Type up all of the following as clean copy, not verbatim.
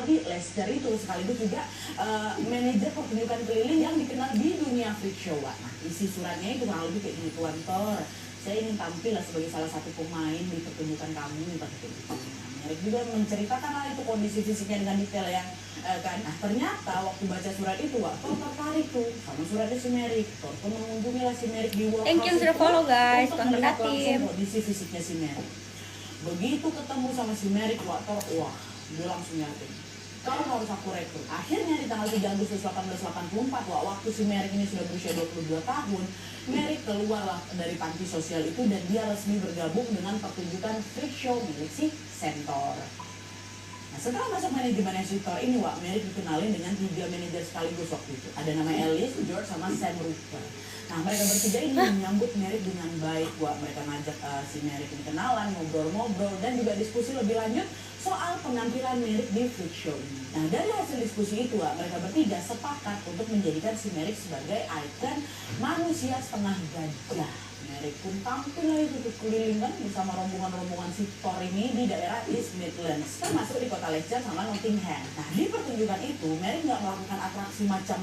Harvey Lester itu sekaligus juga manajer pertunjukan keliling yang dikenal di dunia freak show. Nah, isi suratnya itu kurang lebih kayak gini, Tuan Thor, saya ingin tampil lah sebagai salah satu pemain di pertunjukan kamu, minta gitu. Merrick juga menceritakan lah itu kondisi fisiknya dengan detail yang kan. Nah ternyata waktu baca surat itu Thor tertarik tuh sama suratnya si Merrick. Thor pun mengunjungi lah si Merrick di workhouse. Thank you sudah follow guys, untuk Tuan melihat berkati. langsung kondisi fisiknya si Merrick. Begitu ketemu sama si Merrick, Thor wah dia langsung yakin, kau harus aku rekrut. Akhirnya di tanggal 3 Agustus 1884, waktu si Merrick ini sudah berusia 22 tahun, Merrick keluarlah dari panti sosial itu dan dia resmi bergabung dengan pertunjukan freak show milik si Centaur. Nah, setelah masuk manajemen si Thor ini, Merrick dikenalin dengan 3 manajer sekaligus waktu itu. Ada nama Alice, George, sama Sam Rooker. Nah, mereka bertiga ini menyambut Merrick dengan baik, Mereka ngajak si Merrick ini kenalan, ngobrol-ngobrol, dan juga diskusi lebih lanjut soal penampilan Merrick di freak show ini. Nah, dari hasil diskusi itu, mereka bertiga sepakat untuk menjadikan si Merrick sebagai ikon manusia setengah gajah. Merrick pun tampil lah itu keliling kan bersama rombongan-rombongan si Thor ini di daerah East Midlands, termasuk di kota Leicester sama Nottingham. Nah, di pertunjukan itu, Merrick nggak melakukan atraksi macam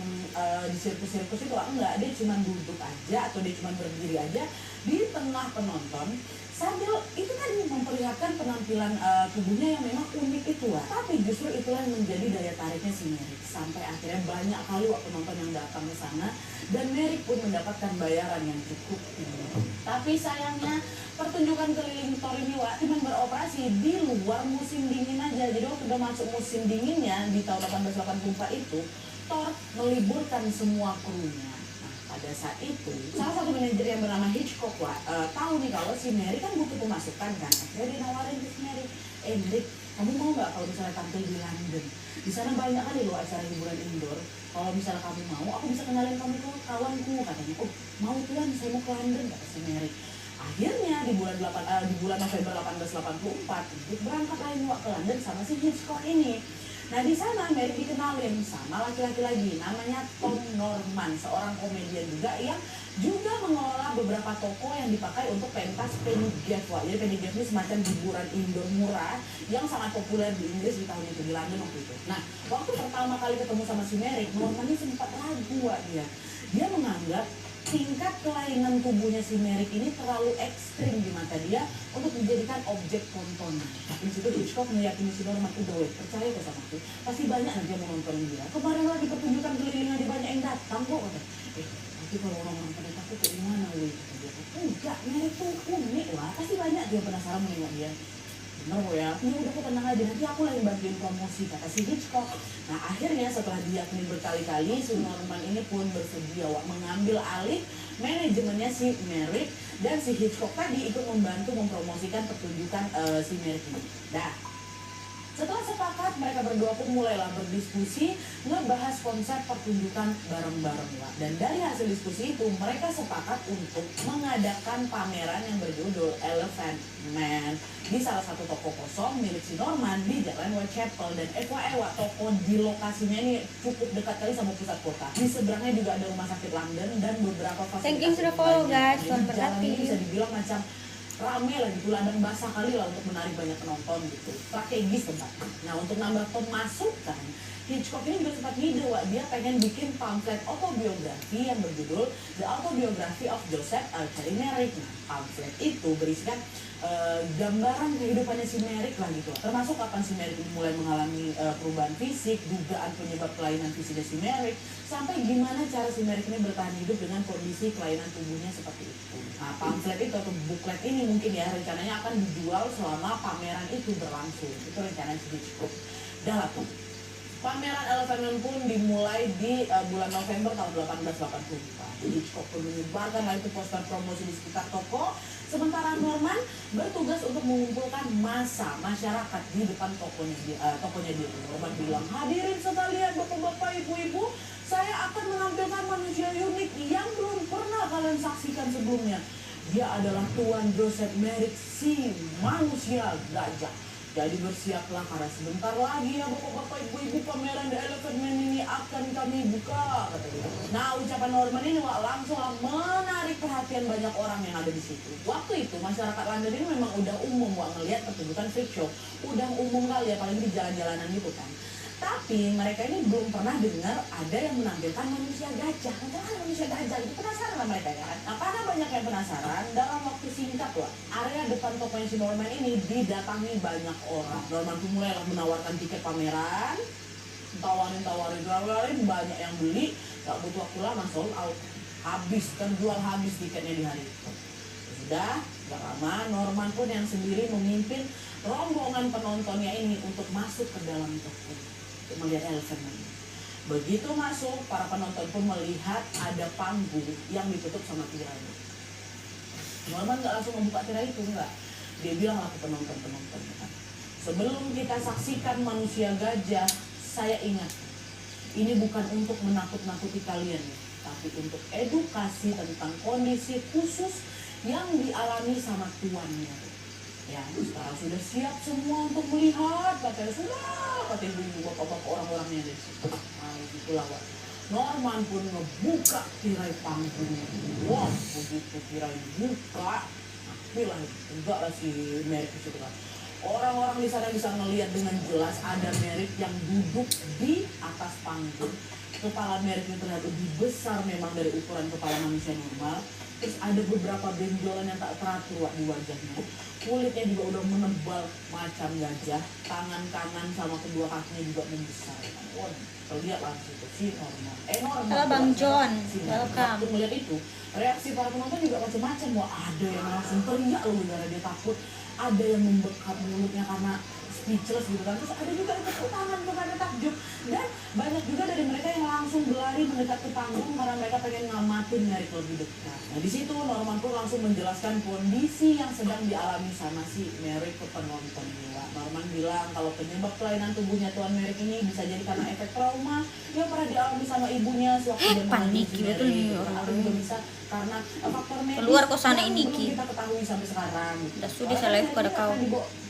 di sirkus-sirkus itu, enggak. Dia cuma duduk aja atau dia cuma berdiri aja di tengah penonton sambil itu kan memperlihatkan penampilan tubuhnya yang memang unik itu Tapi justru itulah yang menjadi daya tariknya si Merrick. Sampai akhirnya banyak kali penonton yang datang ke sana dan Merrick pun mendapatkan bayaran yang cukup tinggi. Tapi sayangnya pertunjukan keliling Thor ini cuma beroperasi di luar musim dingin aja. Jadi waktu udah masuk musim dinginnya di tahun 1884 itu, Thor meliburkan semua krunya. Pada saat itu, salah satu manajer yang bernama Hitchcock tahu nih kalau si Merrick kan butuh pemasukan kan. Akhirnya dia nawarin ke si Merrick, Merrick, kamu mau nggak kalau misalnya tampil di London? Di sana banyak kali loh acara hiburan indoor. Kalau misalnya kamu mau, aku bisa kenalin kamu ke kawanku, katanya. Oh, mau tuan, saya mau ke London, kata si Merrick. Akhirnya di bulan November 1884, dia berangkat lain ke London sama si Hitchcock ini. Nah di sana Merrick dikenalin sama laki-laki lagi namanya Tom Norman, seorang komedian juga yang juga mengelola beberapa toko yang dipakai untuk pentas penny gaff. Jadi penny gaff ini semacam hiburan indoor murah yang sangat populer di Inggris di tahun itu, di London waktu itu. Nah waktu pertama kali ketemu sama si Merrick, Norman ini sempat ragu dia menganggap tingkat kelainan tubuhnya si Merrick ini terlalu ekstrim di mata dia untuk dijadikan objek tontonan. Tapi situ Hitchcock meyakini si Norman, udah percaya ke sama aku, pasti banyak nanti yang mau nonton dia. Kemarin lagi pertunjukan keliling aja banyak yang datang kok. Tapi kalau orang-orang pada takut kayak gimana enggak, Merrick tuh unik pasti banyak dia penasaran menengok dia. Bener ya, ini udah tenang aja, nanti aku lagi bantuin promosi, kata si Hitchcock. Nah akhirnya setelah diyakini berkali-kali, si Norman ini pun bersedia mengambil alih manajemennya si Merrick, dan si Hitchcock tadi ikut membantu mempromosikan pertunjukan si Merrick ini. Nah setelah sepakat, mereka berdua pun mulailah berdiskusi ngebahas konsep pertunjukan bareng-bareng Dan dari hasil diskusi itu, mereka sepakat untuk mengadakan pameran yang berjudul Elephant Man di salah satu toko kosong milik si Norman di Jalan Whitechapel. Dan FYI, toko di lokasinya ini cukup dekat kali sama pusat kota. Di seberangnya juga ada rumah sakit London dan beberapa fasilitas. Thank you sudah follow guys, Tuan Jadi jalan ini berkati. bisa dibilang macam rame lah gitu, ladang basah kali lah untuk menarik banyak penonton gitu, strategis tempatnya. Nah untuk nambah pemasukan, Hitchcock ini juga sempat ngide dia pengen bikin pamflet autobiografi yang berjudul The Autobiography of Joseph Archer Merrick. Nah pamflet itu berisikan gambaran kehidupannya si Merrick lah gitu, termasuk kapan si Merrick mulai mengalami perubahan fisik, dugaan penyebab kelainan fisiknya si Merrick, sampai gimana cara si Merrick ini bertahan hidup dengan kondisi kelainan tubuhnya seperti itu. Nah pamflet itu atau buklet ini mungkin rencananya akan dijual selama pameran itu berlangsung. Itu rencana si Hitchcock. Dah tuh. Pameran Elephant Man pun dimulai di bulan November tahun 1884. Hitchcock pun menyebarkan itu poster promosi di sekitar toko. Sementara Norman bertugas untuk mengumpulkan massa masyarakat di depan tokonya dia. Norman bilang, hadirin sekalian, bapak-bapak, ibu-ibu, saya akan menampilkan manusia unik yang belum pernah kalian saksikan sebelumnya. Dia adalah Tuan Joseph Merrick, si manusia gajah. Jadi bersiaplah karena sebentar lagi bapak-bapak, ibu-ibu, pameran The Elephant Man ini akan kami buka, katanya. Nah ucapan Norman ini langsung menarik perhatian banyak orang yang ada di situ. Waktu itu masyarakat London ini memang udah umum ngelihat pertunjukan freak show, udah umum kali apalagi di jalan-jalanan gitu kan. Tapi mereka ini belum pernah dengar ada yang menampilkan manusia gajah. Macam manusia gajah itu, penasaran lah mereka kan. Nah, karena banyak yang penasaran, dalam waktu singkat loh, area depan tokonya si Norman ini didatangi banyak orang. Norman pun mulailah menawarkan tiket pameran, tawarin, banyak yang beli. Gak butuh waktu lama, sold out, terjual habis tiketnya di hari itu. Sudah, gak lama Norman pun yang sendiri memimpin rombongan penontonnya ini untuk masuk ke dalam toko untuk melihat Elephant. Begitu masuk, para penonton pun melihat ada panggung yang ditutup sama tirai. Norman gak langsung membuka tirai itu, enggak. Dia bilang lah ke penonton-penonton, sebelum kita saksikan manusia gajah, saya ingat, ini bukan untuk menakut-nakuti kalian, tapi untuk edukasi tentang kondisi khusus yang dialami sama tuannya. Ya, sekarang sudah siap semua untuk melihat, katanya sudah, kata ibu bapak-bapak orang-orangnya dari situ. Nah, itulah Wak. Norman pun ngebuka tirai panggungnya. Wah, begitu tirai buka, bilang enggak lah si Merrick itu kan. Orang-orang di sana bisa ngelihat dengan jelas ada Merrick yang duduk di atas panggung. Kepala Merrick itu terlihat lebih besar memang dari ukuran kepala manusia normal. Terus ada beberapa benjolan yang tak teratur di wajahnya. Kulitnya juga udah menebal macam gajah. Tangan kanan sama kedua kakinya juga membesar. Wah, terlihat langsung itu si Norman. Norman. Halo Bang John, welcome. Waktu melihat itu, reaksi para penonton juga macam-macam. Wah, ada yang langsung teriak loh gara dia takut. Ada yang membekap mulutnya karena speechless gitu kan. Terus ada juga yang tepuk tangan karena takjub. Dan banyak juga dari mereka yang langsung berlari mendekat ke panggung karena mereka pengen ngamatin Merrick lebih dekat. Nah di situ Norman pun langsung menjelaskan kondisi yang sedang dialami sama si Merrick ke penonton. Norman bilang kalau penyebab kelainan tubuhnya Tuan Merrick ini bisa jadi karena efek trauma yang pernah dialami sama ibunya sewaktu dia panik si gitu nih atau juga bisa karena faktor medis keluar kosana ini belum kita ketahui sampai sekarang. Dah sudah saya live pada kau.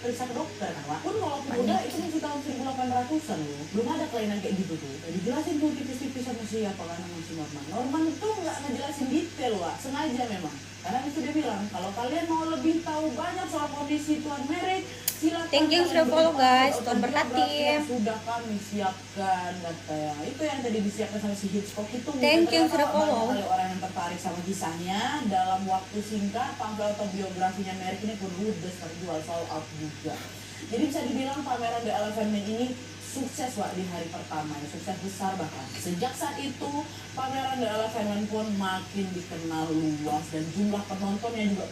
Periksa ke dokter kan, Wak. Pun walaupun udah itu masih tahun 1800-an loh. Belum ada kelainan kayak gitu tuh. Dijelasin tuh tipis-tipis sama siapa kan sama si Norman. Norman itu nggak ngejelasin detail, Wak. Sengaja memang. Karena itu dia bilang, kalau kalian mau lebih tahu banyak soal kondisi Tuan Merrick, silakan. Thank you sudah follow guys, Tuan Bertatim. Sudah kami siapkan, katanya. Itu yang tadi disiapkan sama si Hitchcock itu. Thank you sudah follow. Banyak orang yang tertarik sama kisahnya. Dalam waktu singkat, pamflet autobiografinya Merrick ini pun ludes terjual sold out juga. Jadi bisa dibilang pameran The Elephant Man ini sukses Wak di hari pertama, sukses besar bahkan. Sejak saat itu pameran The Elephant Man pun makin dikenal luas dan jumlah penontonnya juga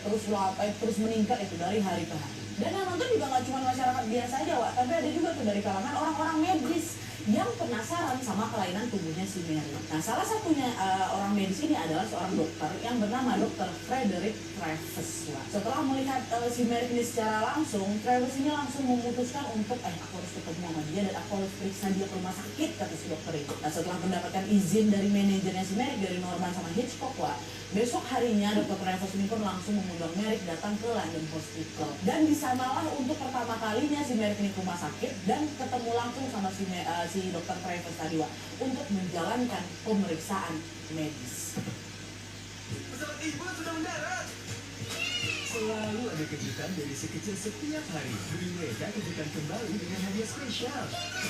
terus meningkat itu dari hari ke hari. Dan yang nonton juga nggak cuma masyarakat biasa aja Wak, tapi ada juga tuh dari kalangan orang-orang medis yang penasaran sama kelainan tubuhnya si Merrick. Nah salah satunya orang medis ini adalah seorang dokter yang bernama Dr. Frederick Travis. Setelah melihat si Merrick ini secara langsung, Travis ini langsung memutuskan untuk aku harus ketemu sama dia dan aku harus periksa dia ke rumah sakit, kata si dokter itu. Nah setelah mendapatkan izin dari manajernya si Merrick, dari Norman sama Hitchcock besok harinya Dr. Travis ini pun langsung mengundang Merrick datang ke London Hospital. Dan disanalah untuk pertama kalinya si Merrick ini ke rumah sakit dan ketemu langsung sama si Dr. Travis tadi untuk menjalankan pemeriksaan medis. Pesawat ibu sudah mendarat. Selalu ada kejutan dari si kecil setiap hari. Beri mereka kejutan kembali dengan hadiah spesial.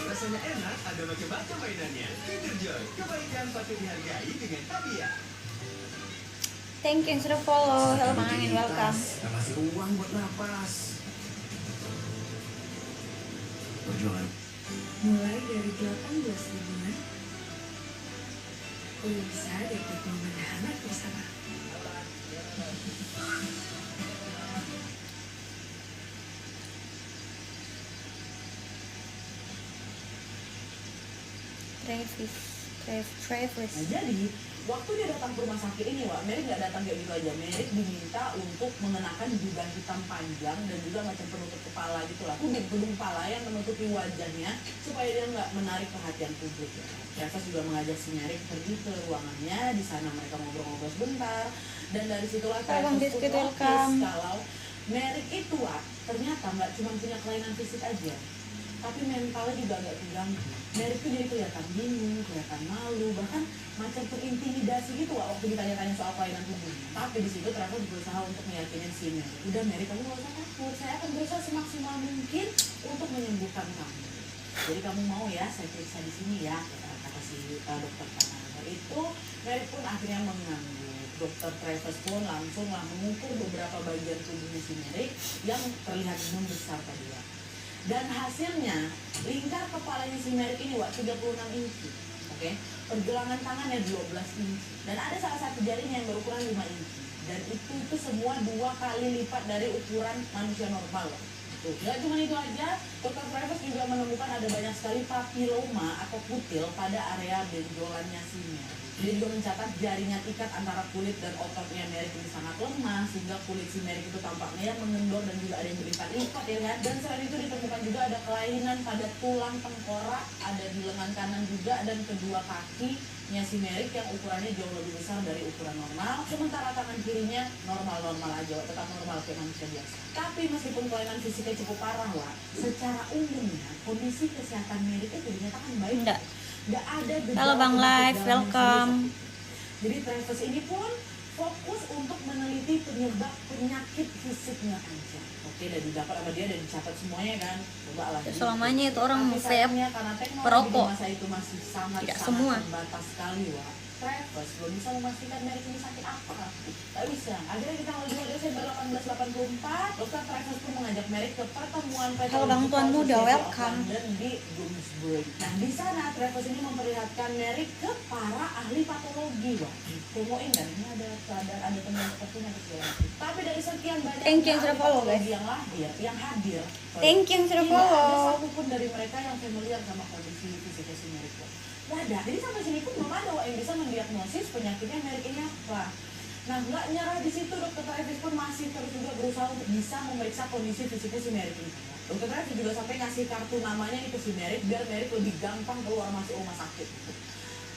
Rasanya enak, ada macam-macam mainannya. Kinder Joy, kebaikan patut dihargai dengan hadiah. Thank you sudah follow. Halo Bang Angin, welcome. Gak masih uang buat napas. Perjuangan. Mulai dari 18 ribuan, bisa dapat momen hangat bersama. Travis. Nah jadi waktu dia datang ke rumah sakit ini Merrick nggak datang kayak gitu aja. Merrick diminta untuk mengenakan jubah hitam panjang dan juga macam penutup kepala gitulah, tudung kepala yang menutupi wajahnya supaya dia nggak menarik perhatian publik. Travis juga mengajak si Merrick pergi ke ruangannya. Di sana mereka ngobrol-ngobrol sebentar dan dari situlah Travis pun notice kalau Merrick itu ternyata nggak cuma punya kelainan fisik aja, tapi mentalnya juga agak terganggu. Merrick tuh jadi kelihatan bingung, kelihatan malu, bahkan macam terintimidasi gitu waktu ditanya-tanya soal kelainan tubuh. Tapi di situ Travis berusaha untuk meyakinin si Merrick, udah Merrick kamu gak usah takut, saya akan berusaha semaksimal mungkin untuk menyembuhkan kamu. Jadi kamu mau ya saya periksa di sini ya, kata si dokter Kanada itu. Mary pun akhirnya mengganggu. Dokter Travis pun langsung mengukur beberapa bagian tubuhnya si Mary yang terlihat membesar tadi ya. Dan hasilnya lingkar kepalanya si Mary ini 36 inci. Oke, pergelangan tangannya 12 inci. Dan ada salah satu jarinya yang berukuran 5 inci. Dan itu semua 2 kali lipat dari ukuran manusia normal. Tuh, gak cuma itu aja, Dr. Travis juga menemukan ada banyak sekali papiloma atau kutil pada area benjolannya si Mary. Dia juga mencatat jaringan ikat antara kulit dan ototnya Mary ini sangat lemah, sehingga kulit si Mary itu tampaknya mengendor dan juga ada yang berlipat-lipat ya kan. Dan selain itu ditemukan juga ada kelainan pada tulang tengkorak, ada di lengan kanan juga, dan kedua kakinya si Mary yang ukurannya jauh lebih besar dari ukuran normal. Sementara tangan kirinya normal-normal aja, tetap normal kayak manusia biasa. Tapi meskipun kelainan fisiknya cukup parah lah, secara umumnya kondisi kesehatan Mary itu dinyatakan baik. Nggak ada gejala. Halo Bang Live, welcome. Jadi Travis ini pun fokus untuk meneliti penyebab penyakit fisiknya aja. Oke, dan didapat sama dia dan dicatat semuanya kan. Coba lah. Selamanya itu orang vape, karena teknologi perokok. di masa itu masih sangat terbatas sekali, Wak. Travis belum bisa memastikan Mary ini sakit apa. Tak bisa. Akhirnya di tanggal 2 Desember 1884, Dr. Travis pun mengajak Mary ke pertemuan Halo Bang Tuan Muda, welcome. di Bloomsbury. Nah, di sana Travis ini memperlihatkan Mary ke para ahli patologi, Wak. Promoin kan, ini ada teman sepertinya kecil. Tapi dari sekian banyak Thank you yang sudah follow, guys. yang hadir. Thank you yang sudah Tidak ada follow. satupun dari mereka yang familiar sama kondisi fisiknya si Mary. Nggak ada. Jadi sampai sini pun belum ada yang bisa mendiagnosis penyakitnya Mary ini apa. Nah, nggak nyerah di situ, Dr. Travis pun masih terus juga berusaha untuk bisa memeriksa kondisi fisiknya si Mary ini. Dr. Travis juga sampai ngasih kartu namanya nih ke si Mary biar Mary lebih gampang keluar masuk rumah sakit.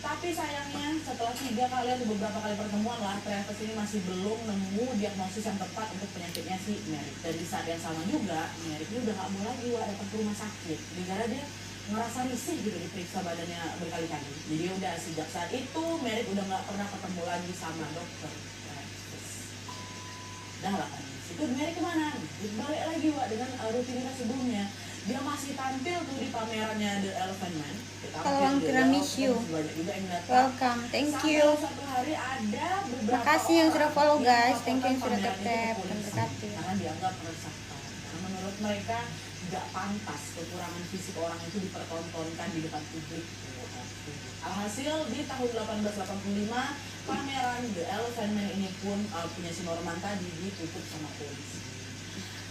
Tapi sayangnya setelah 3 kali atau beberapa kali pertemuan lah, Travis ini masih belum nemu diagnosis yang tepat untuk penyakitnya si Mary. Dan di saat yang sama juga, Mary ini udah nggak mau lagi datang ke rumah sakit. Gara-gara dia ngerasa risih gitu diperiksa badannya berkali-kali. Jadi udah sejak saat itu Mary udah nggak pernah ketemu lagi sama dokter Travis. Udah lah kan. Itu Mary kemana? Balik lagi Wak dengan rutinitas sebelumnya. Dia masih tampil tuh di pamerannya The Elephant Man. Halo Tiramisu, welcome, thank you. Satu hari ada beberapa Makasih yang sudah follow guys, thank you yang sudah pameran tap itu dan polisi, berkati. karena dianggap meresahkan. Karena menurut mereka nggak pantas kekurangan fisik orang itu dipertontonkan di depan publik. Alhasil di tahun 1885 pameran The Elephant Man ini pun punya si Norman tadi ditutup sama polisi.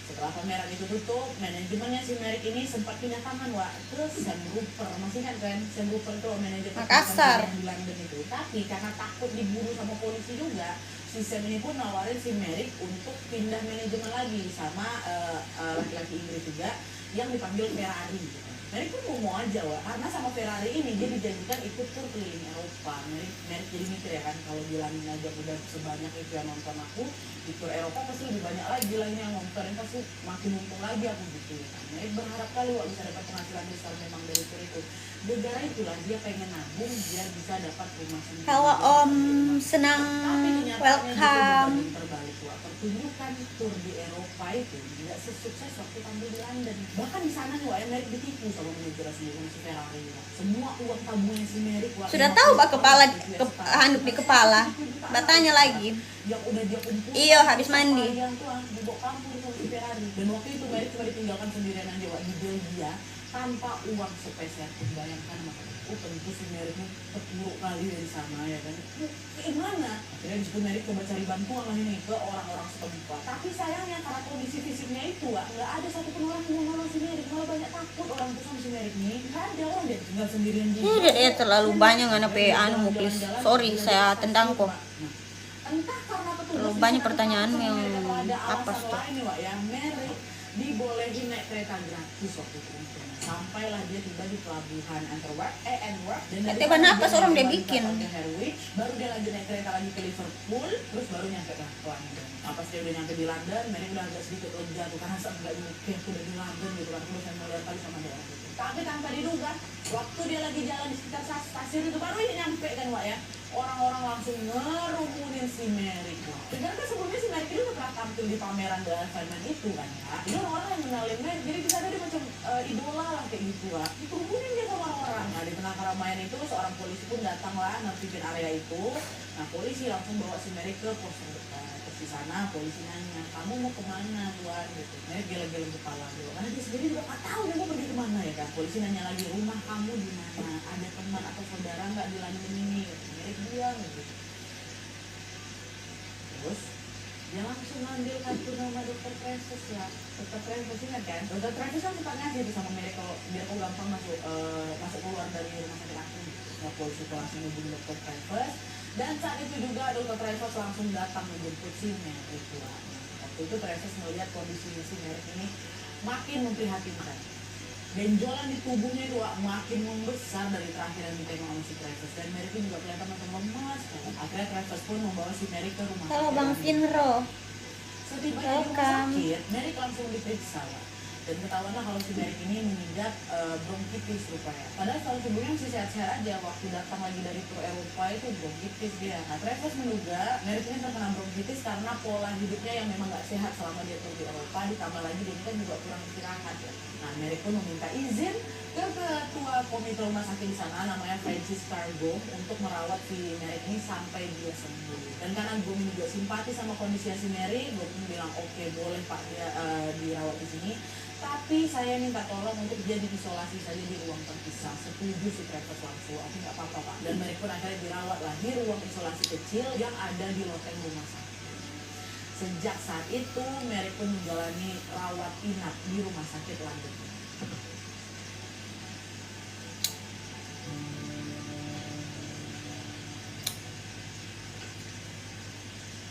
Setelah pameran itu tutup, manajemennya si Mary ini sempat pindah tangan Wak ke Sam Roper. Masih ingat kan? Sam Roper itu manajer Makassar di London itu. Tapi karena takut diburu sama polisi juga, si Sam ini pun nawarin si Mary untuk pindah manajemen lagi sama laki-laki Inggris juga yang dipanggil Ferrari. Mary pun mau aja Wak, karena sama Ferrari ini dia dijanjikan ikut tur keliling Eropa. Mary jadi mikir ya kan, kalau bilangin aja udah sebanyak itu yang nonton aku di tur Eropa pasti lebih banyak lagi lah ini yang nonton, pasti makin untung lagi aku gitu ya kan. Mary berharap kali Wak bisa dapat penghasilan besar memang dari tur itu. Gara-gara itulah dia pengen nabung biar bisa dapat rumah sendiri. Halo Om, senang, welcome. Terbalik Wak, pertunjukan tur di Eropa itu tidak sesukses waktu tampil di London. Bahkan di sana nih Wak, Mary ditipu sama manajer sendiri sama si Ferrari. Semua uang tabungan si Mary Wak, Sudah tahu Pak kepala handuk di kepala. Bertanya lagi. Yang udah dia kumpul. Iya, habis mandi. Yang tuh dibawa kampung sama si Ferrari. Dan waktu itu Mary cuma ditinggalkan sendirian aja Wak di Belgia tanpa uang sepeser pun. Bayangkan makanya. Tentu si Mary ini terpuruk kali dari sana ya kan. Gimana? Akhirnya disitu Mary coba cari bantuan lah ini ke orang-orang setempat. Tapi sayangnya karena kondisi fisiknya itu nggak ada satupun orang yang mau nolong si Mary. Malah banyak takut orang tuh sama si Mary ini. Nggak ada orang dia tinggal sendirian di. Iya, terlalu banyak anak anu please. Sorry, saya tendang kok. Entah karena Terlalu banyak pertanyaan yang apa tuh? Ya, Mary dibolehin naik kereta gratis waktu itu. Sampailah dia tiba di pelabuhan Antwerp dan dari napas orang dia bikin. Baru dia lanjut naik kereta lagi ke Liverpool, terus baru nyampe ke London. Pas dia udah nyampe di London, Mary udah agak sedikit lega tuh karena nggak mungkin aku udah di London gitu kan, terus saya melihat kali sama dia gitu. Tapi tanpa diduga, waktu dia lagi jalan di sekitar stasiun itu baru ini nyampe kan Wak ya. orang-orang langsung ngerumunin si Merrick. Dengan kan sebelumnya si Merrick itu udah pernah tampil di pameran The Fireman itu kan ya. Jadi orang-orang yang kenalin Merrick, jadi bisa ada dia macam idola lah kayak gitu lah. Dikerumunin dia sama orang-orang. Nah di tengah keramaian itu seorang polisi pun datang lah nertibin area itu. Nah polisi langsung bawa si Merrick ke pos terdekat. Terus di sana polisi nanya, kamu mau kemana tuan gitu. Merrick gelo-gelo kepala gitu. Karena dia sendiri juga nggak tahu dia mau pergi kemana ya kan. Polisi nanya lagi, rumah kamu di mana? Ada teman atau saudara nggak di London ini? Merrick bilang gitu. Terus dia langsung ngambil kartu nama Dr. Travis lah. Dr. Travis ingat kan? Dr. Travis kan suka ngasih tuh sama Merrick kalau biar kau gampang masuk keluar dari rumah sakit aku. Nah, polisi itu langsung hubungi Dr. Travis. Dan saat itu juga Dr. Travis langsung datang menjemput si Merrick lah. Waktu itu Travis melihat kondisi si Merrick ini makin memprihatinkan. Benjolan di tubuhnya itu makin membesar dari terakhir yang ditengok sama si Travis. Dan Merrick juga kelihatan makin lemas. Akhirnya Travis pun membawa si Merrick ke rumah Halo sakit. Bang Finro. Setibanya di rumah sakit, Merrick langsung diperiksa lah. Dan ketahuanlah kalau si Merrick ini mengidap bronkitis rupanya. Padahal kalau sebelumnya masih sehat-sehat aja, waktu datang lagi dari tur Eropa itu bronkitis dia. Nah Travis menduga Merrick ini terkena bronkitis karena pola hidupnya yang memang gak sehat selama dia tur di Eropa. Ditambah lagi dia kan juga kurang istirahat ya. Nah Merrick pun meminta izin ke ketua komite rumah sakit di sana namanya Francis Cargo untuk merawat si Merrick ini sampai dia sembuh. Dan karena gue juga simpati sama kondisi si Merrick, gue pun bilang oke, boleh pak dia dirawat di sini. Tapi saya minta tolong untuk dia diisolasi saja di ruang terpisah. Setuju si Travis langsung, aku nggak apa-apa pak. Dan Merrick pun akhirnya dirawat lah di ruang isolasi kecil yang ada di loteng rumah sakit. Sejak saat itu Merrick pun menjalani rawat inap di rumah sakit London.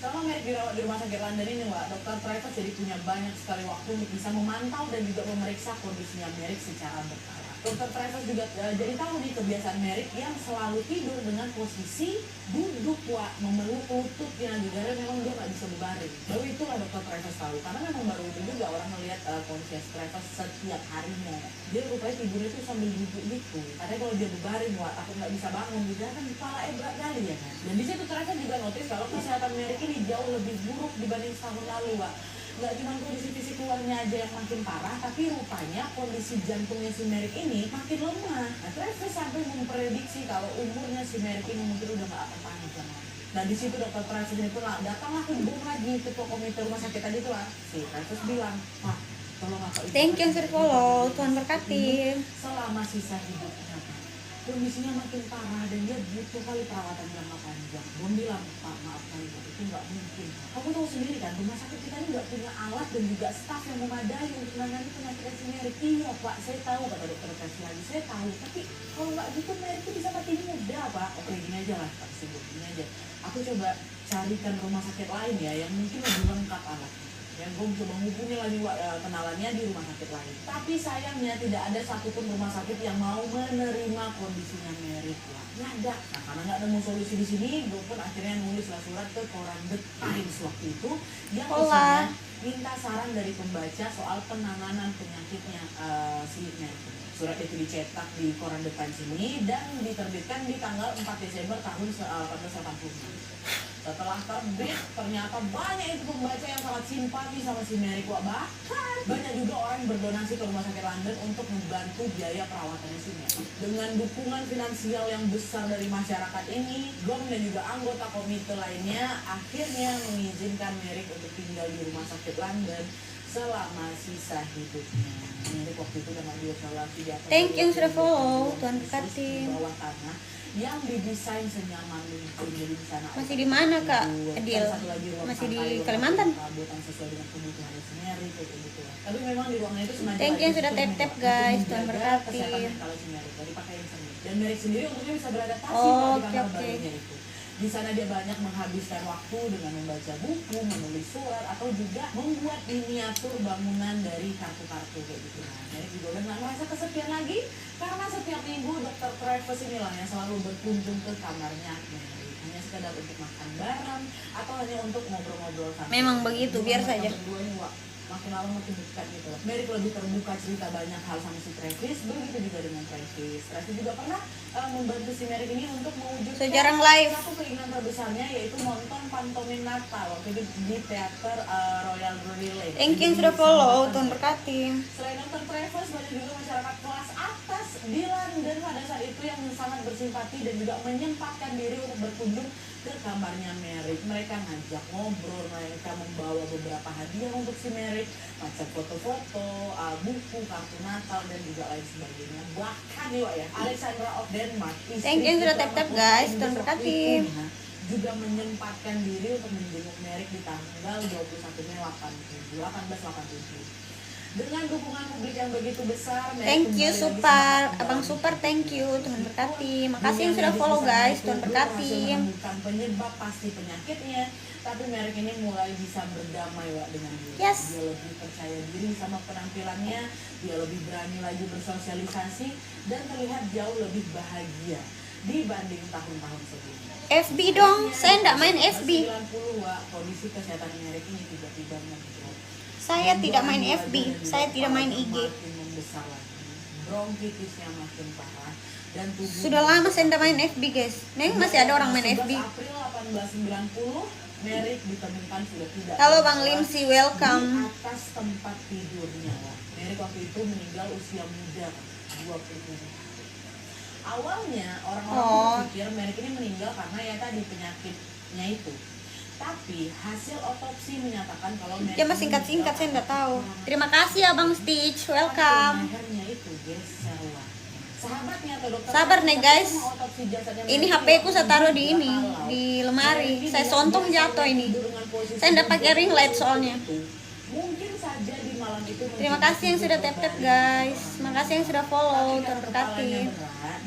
Selama Merrick dirawat di rumah sakit London ini, Mbak, Dr. Travis jadi punya banyak sekali waktu untuk bisa memantau dan juga memeriksa kondisinya Merrick secara berkala. Dr. Travis juga jadi tahu nih kebiasaan Merrick yang selalu tidur dengan posisi duduk, Wak, memeluk lututnya, juga memang dia nggak bisa berbaring. Baru itulah Dr. Travis tahu, karena memang baru itu juga orang melihat kondisi Travis setiap harinya. Dia rupanya tidurnya itu sambil duduk gitu. Katanya kalau dia berbaring, Wak, aku nggak bisa bangun, juga kan kepala berat kali ya kan. Dan di situ Travis juga notice kalau kesehatan Merrick ini jauh lebih buruk dibanding tahun lalu, Wak. Nggak cuma kondisi fisik luarnya aja yang makin parah, tapi rupanya kondisi jantungnya si Merrick ini makin lemah. Nah, Travis sampai memprediksi kalau umurnya si Merrick ini mungkin udah nggak akan panjang lagi. Nah, di situ Dr. Travis ini pun datanglah hubung lagi ketua komite rumah sakit tadi tuh lah. Si Travis bilang, Pak, tolong apa itu. Thank you yang sudah follow, Tuhan berkati. Selama sisa hidupnya, kondisinya makin parah dan dia butuh kali perawatan jangka panjang. Gue bilang, Pak, maaf kali, Pak, itu nggak mungkin. Kamu tahu sendiri kan, rumah sakit kita ini nggak punya alat dan juga staf yang memadai untuk menangani penyakit si Merrick. Iya, Pak, saya tahu, kata dokter Travis lagi, saya tahu. Tapi kalau nggak gitu, Merrick itu bisa mati muda, Pak. Oke, gini aja lah, Pak, sebut gini aja. Aku coba carikan rumah sakit lain ya, yang mungkin lebih lengkap alatnya. Yang gue coba menghubungi lagi kenalannya di rumah sakit lain. Tapi sayangnya tidak ada satupun rumah sakit yang mau menerima kondisinya Merrick lah. Nggak ada. Nah karena nggak nemu solusi di sini, gue pun akhirnya nulislah surat ke koran The Times waktu itu yang isinya minta saran dari pembaca soal penanganan penyakitnya si Merrick. Surat itu dicetak di koran The Times ini dan diterbitkan di tanggal 4 Desember tahun 1486. Setelah terbit, ternyata banyak itu pembaca yang sangat simpati sama si Merrick. Bahkan banyak juga orang yang berdonasi ke rumah sakit London untuk membantu biaya perawatannya si Merrick. Dengan dukungan finansial yang besar dari masyarakat ini, Gong dan juga anggota komite lainnya akhirnya mengizinkan Merrick untuk tinggal di rumah sakit London selama sisa hidupnya. Merrick waktu itu dengan diisolasi di atas. Thank you yang sudah follow, Tuhan berkati. Di bawah tanah yang didesain senyaman mungkin. Jadi di sana Masih di mana Kak Adil? Masih di Kalimantan? Buatan sesuai dengan kebutuhan Merrick kayak gitu ya. Tapi memang di ruangan itu sengaja. Thank you yang sudah tap-tap guys, Tuhan berkati. Kalau si Merrick tadi pakai yang sendiri. Dan Merrick sendiri untungnya bisa beradaptasi Oh, di oke, kamar oke. barunya itu. Di sana dia banyak menghabiskan waktu dengan membaca buku, menulis surat, atau juga membuat miniatur bangunan dari kartu-kartu kayak gitu. Nah, Merrick juga udah nggak merasa kesepian lagi karena setiap minggu Dr. Travis inilah yang selalu berkunjung ke kamarnya Merrick. Hanya sekedar untuk makan bareng atau hanya untuk ngobrol-ngobrol sama. Memang begitu, biar saja. Berdua ini, Wak, makin lama makin dekat gitu loh. Merrick lebih terbuka cerita banyak hal sama si Travis, begitu juga dengan Travis. Travis juga pernah membantu si Merrick ini untuk mewujudkan So, jarang live. satu keinginan terbesarnya, yaitu nonton pantomim Natal waktu itu di teater Royal Relay. Thank you yang sudah follow, Tuhan berkati. Selain nonton Travis, banyak juga masyarakat kelas atas di London pada saat itu yang sangat bersimpati dan juga menyempatkan diri untuk berkunjung ke kamarnya Merrick. Mereka ngajak ngobrol, mereka membawa beberapa hadiah untuk si Merrick, macam foto-foto, buku, kartu Natal, dan juga lain sebagainya. Bahkan ya, Alexandra of Denmark, Thank you yang sudah tap-tap guys, Tuhan berkati. Juga menyempatkan diri untuk menjenguk Merrick di tanggal 21 Mei 1887. Dengan dukungan publik yang begitu besar, Thank you Super, Abang Super, thank you, Tuhan berkati. Makasih yang sudah follow guys, Tuhan berkati. Bukan penyebab pasti penyakitnya, tapi Merrick ini mulai bisa berdamai dengan diri. Yes. Dia lebih percaya diri sama penampilannya, dia lebih berani lagi bersosialisasi, dan terlihat jauh lebih bahagia dibanding tahun-tahun sebelumnya. FB dong, saya enggak main FB. 90, kondisi kesehatan Merrick ini tiba-tiba menurun. Saya tidak main FB, saya tidak main IG. Makin membesar lagi, bronkitisnya makin parah, dan tubuh Sudah lama saya tidak main FB guys. Neng masih ada orang main 11 FB. April 1890, Merrick ditemukan sudah tidak Halo Bang bernyawa Limsi, welcome. di atas tempat tidurnya. Merrick waktu itu meninggal usia muda, 27. Awalnya orang-orang berpikir Merrick ini meninggal karena ya tadi penyakitnya itu. Tapi hasil otopsi menyatakan kalau Dia masih singkat-singkat, saya enggak tahu. Terima kasih Abang Stitch, welcome. lehernya itu geser lah. Sahabatnya atau dokter Sabar nih, guys. mengotopsi jasadnya Ini Merrick HP ku saya taruh di ini, di lemari. Saya sontong jatuh ini. Saya enggak pakai ring light soalnya. Mungkin saja di malam itu Terima kasih yang sudah tap-tap guys. Makasih yang sudah follow, Tuhan berkati.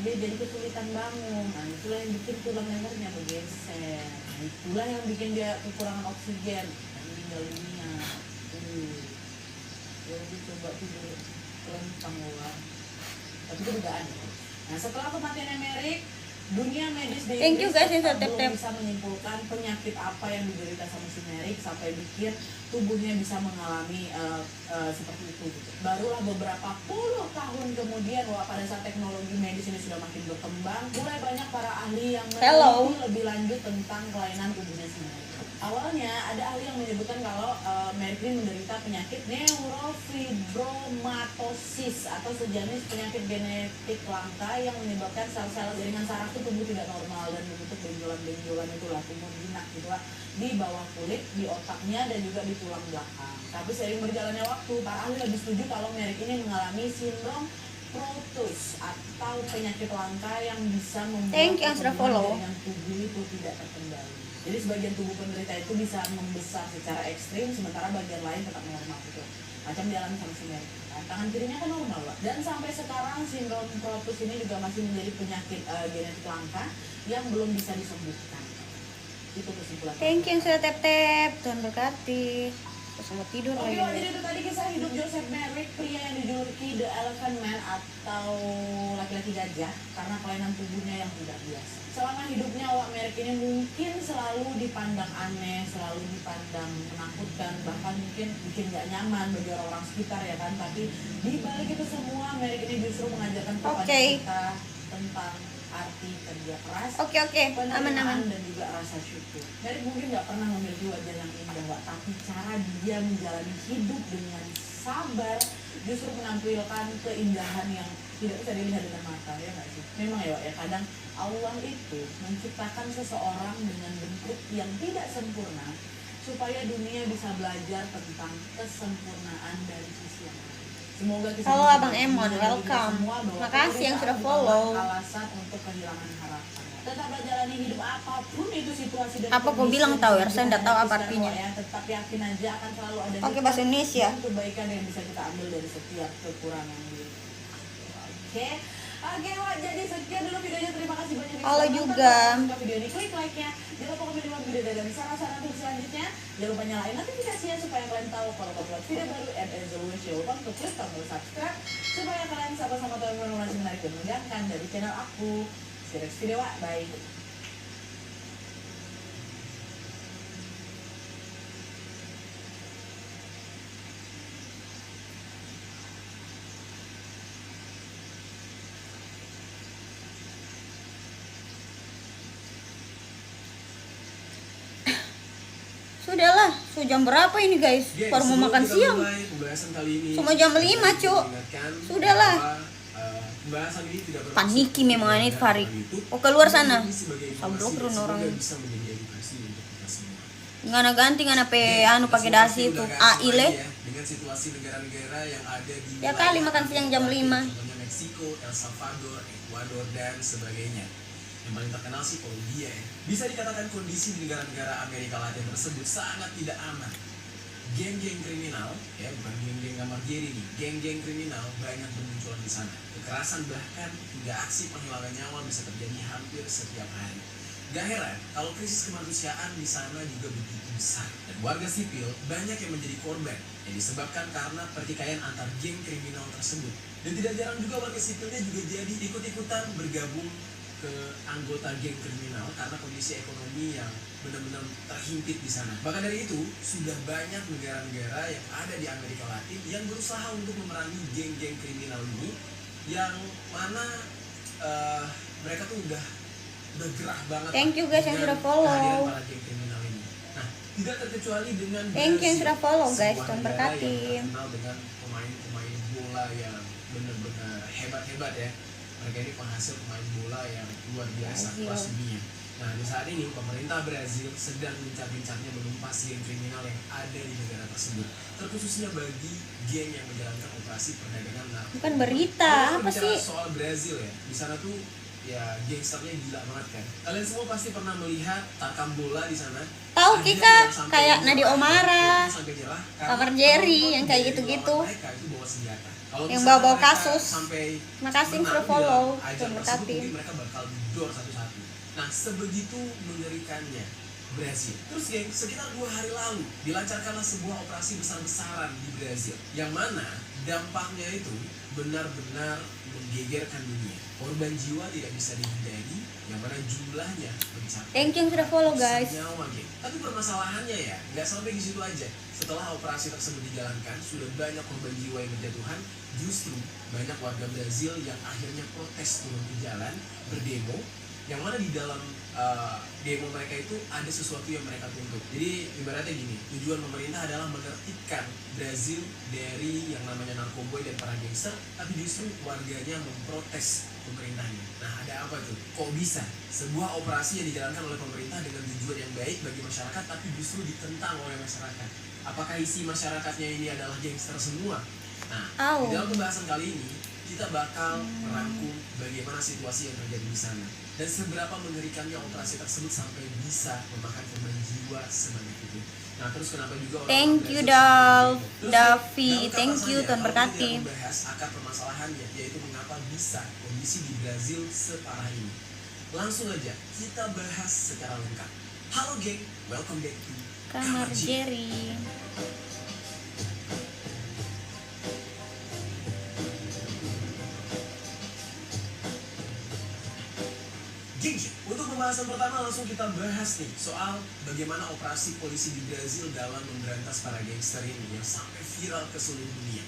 Dia jadi kesulitan bangun. Nah, itulah yang bikin tulang lehernya bergeser. Nah, itulah yang bikin dia kekurangan oksigen dan meninggal dunia. Jadi coba tidur lentang lah. Tapi itu dugaan. Nah, setelah kematiannya Merrick, dunia medis di Thank you guys yang sudah belum tap-tap. bisa menyimpulkan penyakit apa yang diderita sama si Merrick sampai bikin tubuhnya bisa mengalami seperti itu. Barulah beberapa puluh tahun kemudian, pada saat teknologi medis ini sudah makin berkembang, mulai banyak para ahli yang meneliti lebih lanjut tentang kelainan tubuhnya si Merrick. Awalnya ada ahli yang menyebutkan kalau Merrick ini menderita penyakit neurofibromatosis atau sejenis penyakit genetik langka yang menyebabkan sel-sel jaringan saraf itu tumbuh tidak normal dan membentuk benjolan-benjolan itulah, tumor jinak gitulah di bawah kulit, di otaknya, dan juga di tulang belakang. Tapi seiring berjalannya waktu, para ahli lebih setuju kalau Merrick ini mengalami sindrom Proteus atau penyakit langka yang bisa membuat jaringan tubuh itu tidak terkendali. Jadi sebagian tubuh penderita itu bisa membesar secara ekstrim, sementara bagian lain tetap normal gitu. Macam dialami sama si Merrick. Tangan kirinya kan normal, Pak. Dan sampai sekarang sindrom Proteus ini juga masih menjadi penyakit genetik langka yang belum bisa disembuhkan. Itu kesimpulan. Thank you yang sudah tap-tap, Tuhan berkati. Terus mau tidur Oke, lagi. jadi itu tadi kisah hidup Joseph Merrick, pria yang dijuluki The Elephant Man atau laki-laki gajah karena kelainan tubuhnya yang tidak biasa. Selama hidupnya, Merrick ini mungkin selalu dipandang aneh, selalu dipandang menakutkan, bahkan mungkin bikin gak nyaman bagi orang-orang sekitar ya kan. Tapi di balik itu semua, Merrick ini justru mengajarkan kepada kita tentang arti kerja keras, aman-aman, dan juga rasa syukur. Merrick mungkin nggak pernah memiliki wajah yang indah, Wak, tapi cara dia menjalani hidup dengan sabar justru menampilkan keindahan yang tidak bisa dilihat dengan mata, ya nggak sih? Memang ya, kadang Allah itu menciptakan seseorang dengan bentuk yang tidak sempurna supaya dunia bisa belajar tentang kesempurnaan dari sisi yang lain. Semoga kita halo Abang Emon, welcome. Makasih yang sudah follow. Alasan untuk kehilangan harapan. Tetaplah jalani hidup apapun itu situasi dan apa kau bilang tahu ya? Saya tidak tahu apa artinya. Ya, tetap yakin aja akan selalu ada bahasa Indonesia. Kebaikan yang bisa kita ambil dari setiap kekurangan diri. Oke, Wak, jadi sekian dulu videonya. Terima kasih banyak. Halo juga. Jika video ini klik like-nya, jangan lupa komen di bawah video dan saran-saran untuk selanjutnya. Jangan lupa nyalain notifikasinya supaya kalian tahu kalau upload video baru. And as always, jangan lupa untuk klik tombol subscribe supaya kalian sama-sama tahu informasi menarik dan menyenangkan dari channel aku. See you next video, Wak. Bye. Sudahlah, jam berapa ini guys? Geng, Baru mau sebelum makan kita siang. mulai pembahasan kali ini, Cuma jam 5, Cuk. ingatkan Sudahlah. bahwa, pembahasan ini tidak bermaksud Paniki memang menghina aneh Farid. orang YouTube. Oh, keluar sana. Ini sebagai informasi Sablok dan run orang. semoga bisa menjadi edukasi untuk kita semua. Ngana ganti ngana pe anu pakai Semua dasi pasti itu. udah gak asing Ile. lagi ya, dengan situasi negara-negara yang ada di Ya kali wilayah makan siang jam Amerika 5. Latin, contohnya Meksiko, El Salvador, Ekuador, dan sebagainya. Yang paling terkenal sih Kolombia ya. Bisa dikatakan kondisi di negara-negara Amerika Latin tersebut sangat tidak aman. Geng-geng kriminal, ya bukan geng-geng kamar Jerry nih, geng-geng kriminal banyak bermunculan di sana. Kekerasan bahkan hingga aksi penghilangan nyawa bisa terjadi hampir setiap hari. Gak heran kalau krisis kemanusiaan di sana juga begitu besar. Dan warga sipil banyak yang menjadi korban yang disebabkan karena pertikaian antar geng kriminal tersebut. Dan tidak jarang juga warga sipilnya juga jadi ikut-ikutan bergabung ke anggota geng kriminal karena kondisi ekonomi yang benar-benar terhimpit di sana. Bahkan dari itu, sudah banyak negara-negara yang ada di Amerika Latin yang berusaha untuk memerangi geng-geng kriminal ini, yang mana mereka tuh udah gerah banget. Thank you guys yang sudah follow. kehadiran para geng kriminal ini. Nah, tidak terkecuali dengan Thank you yang sudah follow, guys. sebuah Tuhan negara berkati. yang terkenal dengan pemain-pemain bola yang benar-benar hebat-hebat ya. Mereka ini penghasil pemain bola yang luar biasa Brazil. kelas dunia. Nah, di saat ini pemerintah Brazil sedang gencar-gencarnya menumpas geng kriminal yang ada di negara tersebut, terkhususnya bagi geng yang menjalankan operasi perdagangan narkoba. Bukan berita, Kalau apa bicara sih? soal Brazil ya, di sana tuh ya gangsternya gila banget kan. Kalian semua pasti pernah melihat tarkam bola di sana. Tahu Ada Kika, yang sampai kayak nyerah, Nadie Omara, sampai nyerah, karena Kamar Jerry, penonton yang kayak dari gitu-gitu. lawan mereka itu bawa senjata. Kalau Yang misalkan bawa-bawa mereka kasus. sampai Makasih menang sudah di follow. dalam ajang Tuhan tersebut, berkati. mungkin mereka bakal didor satu-satu. Nah, sebegitu mengerikannya Brazil. Terus geng, sekitar 2 hari lalu dilancarkanlah sebuah operasi besar-besaran di Brazil, yang mana dampaknya itu benar-benar menggegerkan dunia. Korban jiwa tidak bisa dihindari, yang mana jumlahnya mencapai Thank you yang sudah follow guys. ratusan nyawa, geng. Tapi permasalahannya ya, nggak sampai di situ aja. Setelah operasi tersebut dijalankan, sudah banyak korban jiwa yang berjatuhan. Justru banyak warga Brazil yang akhirnya protes turun ke jalan, berdemo, yang mana di dalam demo mereka itu ada sesuatu yang mereka tuntut. Jadi ibaratnya gini, tujuan pemerintah adalah menertibkan Brazil dari yang namanya narkoboy dan para gangster, tapi justru warganya memprotes pemerintahnya. Nah, ada apa tuh? Kok bisa sebuah operasi yang dijalankan oleh pemerintah dengan tujuan yang baik bagi masyarakat, tapi justru ditentang oleh masyarakat? Apakah isi masyarakatnya ini adalah gangster semua? Nah, di dalam pembahasan kali ini kita bakal merangkum bagaimana situasi yang terjadi di sana dan seberapa mengerikannya operasi tersebut sampai bisa memakan korban jiwa sebanyak itu. Nah, terus kenapa juga orang Thank you Davi, thank you Tuhan berkati. Membahas akar permasalahannya, yaitu mengapa bisa kondisi di Brazil separah ini. Langsung aja kita bahas secara lengkap. Halo geng, welcome back to Kamar Jerry. Geng, untuk pembahasan pertama langsung kita bahas nih soal bagaimana operasi polisi di Brazil dalam memberantas para gangster ini yang sampai viral ke seluruh dunia.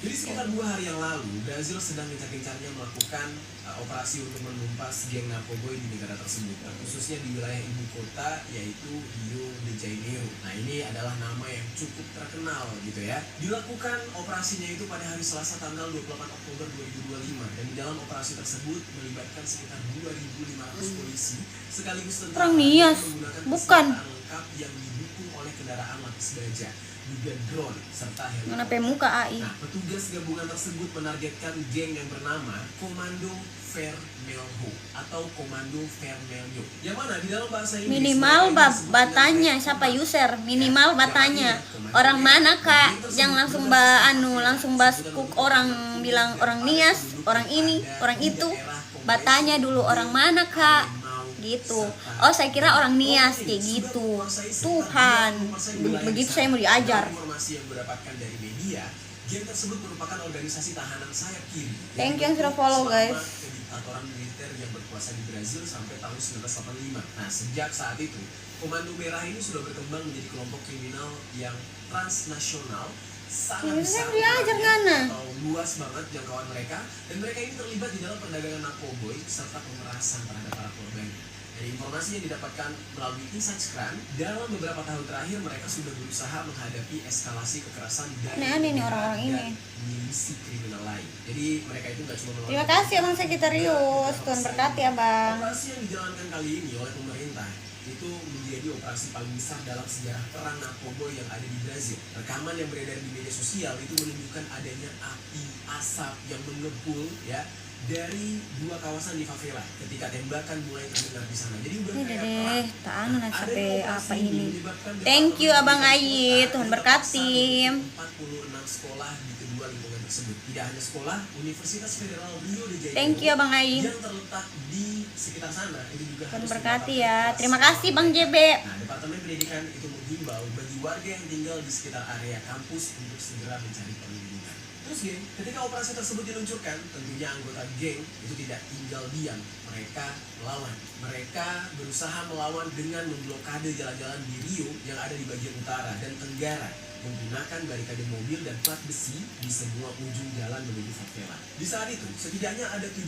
Jadi sekitar 2 hari yang lalu, Brazil sedang gencar-gencarnya melakukan operasi untuk menumpas geng narkoboy di negara tersebut, khususnya di wilayah ibu kota yaitu Rio de Janeiro. Nah, ini adalah nama yang cukup terkenal gitu ya. Dilakukan operasinya itu pada hari Selasa tanggal 28 Oktober 2025, dan di dalam operasi tersebut melibatkan sekitar 2.500 polisi sekaligus tentara Orang Nias, yang menggunakan bukan. persenjataan lengkap yang didukung oleh kendaraan lapis baja, juga drone serta Mana helikopter. muka AI. Nah, petugas gabungan tersebut menargetkan geng yang bernama Komando Vermelho atau Komando Vermelho, yang mana di dalam bahasa Inggris Minimal mereka disebut batanya dengan siapa Komando. user, minimal Ya, batanya. yang artinya Orang Komando mana Vermelho. Kak? Geng Jangan tersebut langsung berdasarkan langsung sebutan cook untuk orang memperkuat bilang orang para Nias, penduduk orang yang ini, ada orang di itu. daerah Kongres Batanya dulu orang mana Kak? Harimau Gitu. serta Oh, saya kira orang Nias Polri kayak sudah gitu. menguasai sekitar Tuhan, 20% wilayah begitu di saya sana. mau diajar. Dalam informasi yang berdapatkan dari media, geng tersebut merupakan organisasi tahanan sayap kiri. Thank you yang sudah follow, guys. Kediktatoran militer yang berkuasa di Brazil sampai tahun 1985. Nah, sejak saat itu, Komando Merah ini sudah berkembang menjadi kelompok kriminal yang transnasional, sangat Ini besar kan diajar, ukurannya, Ngana. atau luas banget jangkauan mereka, dan mereka ini terlibat di dalam perdagangan narkoboy serta pemerasan terhadap para korban. Dari informasi yang didapatkan melalui Insight Crime, dalam beberapa tahun terakhir mereka sudah berusaha menghadapi eskalasi kekerasan dari Aneh-aneh nih penjara orang-orang dan ini. milisi kriminal lain. Jadi mereka itu nggak cuma melawan Terima kasih Abang Sekretarius, Tuhan berkati Abang. Operasi yang dijalankan kali ini oleh pemerintah itu menjadi operasi paling besar dalam sejarah perang narkoba yang ada di Brazil. Rekaman yang beredar di media sosial itu menunjukkan adanya api asap yang mengepul ya dari dua kawasan di favela ketika tembakan mulai terdengar di sana. Jadi udah Ini kayak deh, perang. tak anu Nah, sampai adanya apa operasi ini. menyebabkan Thank you Departemen Abang Pendidikan Ayi, Kota Tuhan itu berkati. terpaksa menutup 46 sekolah di kedua lingkungan tersebut. Tidak hanya sekolah, Universitas Federal Rio de Janeiro Thank you Abang Ayi. yang terletak di sekitar sana itu juga Tuhan harus berkati menetapkan ya. kelas Terima kasih Bang mereka. JB. Nah, Departemen Pendidikan itu menghimbau bagi warga yang tinggal di sekitar area kampus untuk segera mencari perlindungan. Terus geng, ketika operasi tersebut diluncurkan, tentunya anggota geng itu tidak tinggal diam. Mereka melawan. Mereka berusaha melawan dengan memblokade jalan-jalan di Rio yang ada di bagian utara dan tenggara, menggunakan barikade mobil dan plat besi di semua ujung jalan menuju favela. Di saat itu, setidaknya ada 70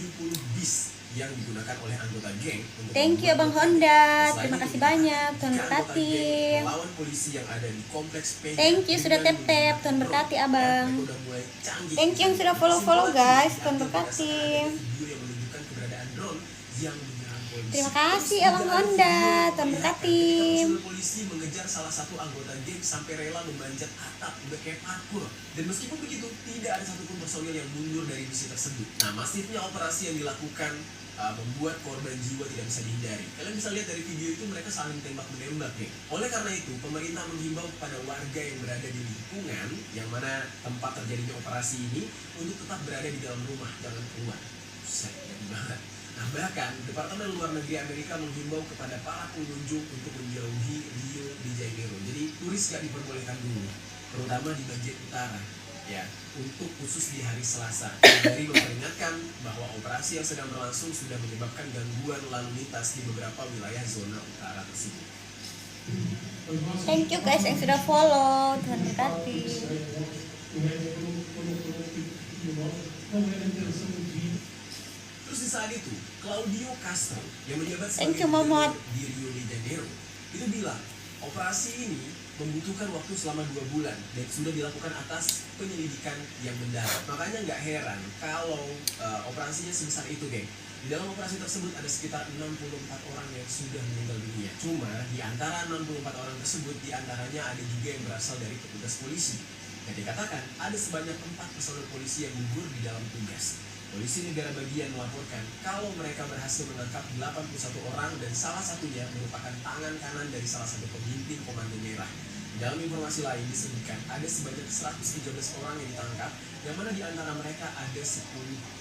bis yang digunakan oleh anggota geng untuk Thank you Abang memblokade. Honda. Selain Terima itu, kasih banyak. Tuhan jika anggota berkati. geng melawan polisi yang ada di kompleks Peña Thank you sudah dengan tap-tap. Tuhan menggunakan berkati drone, Abang. mereka udah mulai canggih. Thank you yang sudah follow-follow, Kesimpulan guys. ini Tuhan diambil berkati. berdasarkan adanya video yang menunjukkan keberadaan drone yang menyerang polisi. Terima kasih, Terus Abang juga ada Honda. video yang Tuhan memperlihatkan berkati. ketika personel polisi mengejar salah satu anggota geng sampai rela memanjat atap udah kayak parkur. Dan meskipun begitu, tidak ada satupun personil yang mundur dari misi tersebut. Nah, masifnya operasi yang dilakukan membuat korban jiwa tidak bisa dihindari. Kalian bisa lihat dari video itu mereka saling tembak-menembak ya. Oleh karena itu, pemerintah menghimbau kepada warga yang berada di lingkungan yang mana tempat terjadinya operasi ini untuk tetap berada di dalam rumah, jangan keluar. Buset, jadi banget. Nah, bahkan Departemen Luar Negeri Amerika menghimbau kepada para pengunjung untuk menjauhi Rio de Janeiro. Jadi turis gak diperbolehkan dulu, terutama di bagian utara. Ya, untuk khusus di hari Selasa. Dari memperingatkan bahwa operasi yang sedang berlangsung sudah menyebabkan gangguan lalu lintas di beberapa wilayah zona utara tersebut. Thank you guys yang sudah follow. Tuhan berkati. Terus di saat itu, Claudio Castro yang menjabat Thank sebagai you, Momot. gubernur di Rio de Janeiro itu bilang operasi ini membutuhkan waktu selama 2 bulan dan sudah dilakukan atas penyelidikan yang mendalam. Makanya nggak heran kalau operasinya sebesar itu, geng. Di dalam operasi tersebut ada sekitar 64 orang yang sudah meninggal dunia. Cuma di antara 64 orang tersebut, di antaranya ada juga yang berasal dari petugas polisi. Dan dikatakan ada sebanyak 4 personel polisi yang gugur di dalam tugas. Polisi negara bagian melaporkan kalau mereka berhasil menangkap 81 orang dan salah satunya merupakan tangan kanan dari salah satu pemimpin Komando Merah. Dalam informasi lain disebutkan ada sebanyak 113 orang yang ditangkap, yang mana di antara mereka ada 10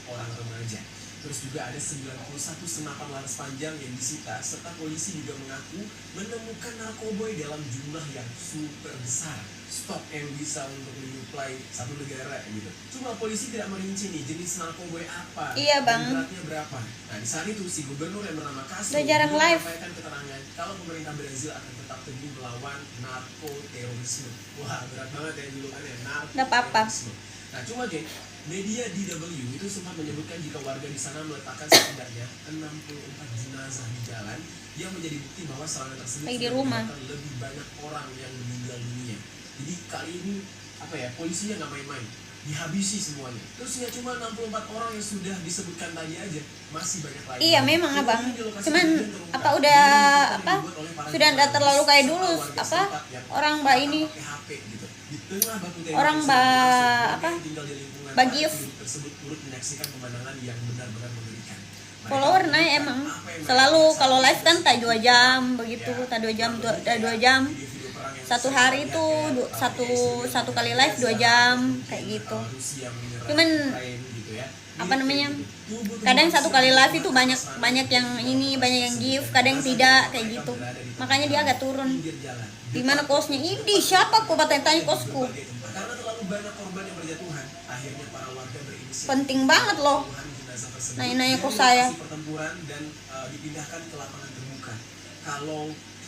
orang remaja. Terus juga ada 91 senapan laras panjang yang disita, serta polisi juga mengaku menemukan narkoboy dalam jumlah yang super besar. Stok yang bisa untuk menyuplai satu negara gitu. Cuma polisi tidak merinci nih jenis narkoboy apa, Iya, Bang. dan beratnya berapa. Nah, di saat itu si gubernur yang bernama Castro Udah jarang dia live. menyampaikan keterangan kalau pemerintah Brazil akan tetap teguh melawan narkoterorisme. Wah, berat banget ya julukannya, Nggak apa-apa. narkoterorisme. Nah, cuma geng, media DW itu sempat menyebutkan jika warga di sana meletakkan setidaknya 64 jenazah di jalan yang menjadi bukti bahwa serangan tersebut Lagi di sudah rumah. menyebabkan lebih banyak orang yang meninggal dunia. Jadi kali ini apa ya, polisinya nggak main-main, dihabisi semuanya. Terus nggak cuma 64 orang yang sudah disebutkan tadi aja, masih banyak lagi. Iya memang Jadi, Abang. di lokasi Cuman kejadian terungkap apa udah dari liputan yang apa dibuat oleh para sudah nggak jurnalis terlalu kayak serta dulu warga apa setempat yang orang mbak ini pakai HP gitu. Di tengah baku tembak Orang yang Mbak sedang berlangsung, apa? warga yang tinggal di lingkungan Bagif. penduduk tersebut turut menyaksikan pemandangan yang benar-benar mengerikan. Mereka follower naik menunjukkan emang apa yang selalu mereka kalau live kan rasakan tak 2 jam begitu, Ya, tak 2 jam, kurang lebih 2 kayak jam. video-video perang yang Satu sering hari kita itu lihat ya, satu kali Gaza, live 2 jam mungkin, kayak gitu. Rusia menyerang Cuman, Ukraina gitu ya. apa Mirip namanya, kayak gitu. Tubuh-tubuh kadang satu manusia kali live menerima itu serangan banyak yang ini, banyak yang give, kadang Gaza tidak dan kayak mereka gitu. berada di Makanya dia agak turun. pinggir jalan. Di mana kosnya? Ini siapa kok tanya kosku? Berbagai tempat. Karena terlalu banyak korban yang berjatuhan, akhirnya para warga berinisiatif Penting banget loh. puluhan jenazah tersebut Nanya-nanya dari kos saya. lokasi pertempuran dan dipindahkan ke lapangan terbuka. Kalau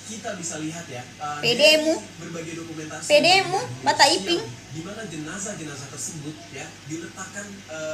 kita bisa lihat ya, PD-mu. dari berbagai dokumentasi PD-mu, di media Bata sosial, Iping. di mana jenazah-jenazah tersebut ya diletakkan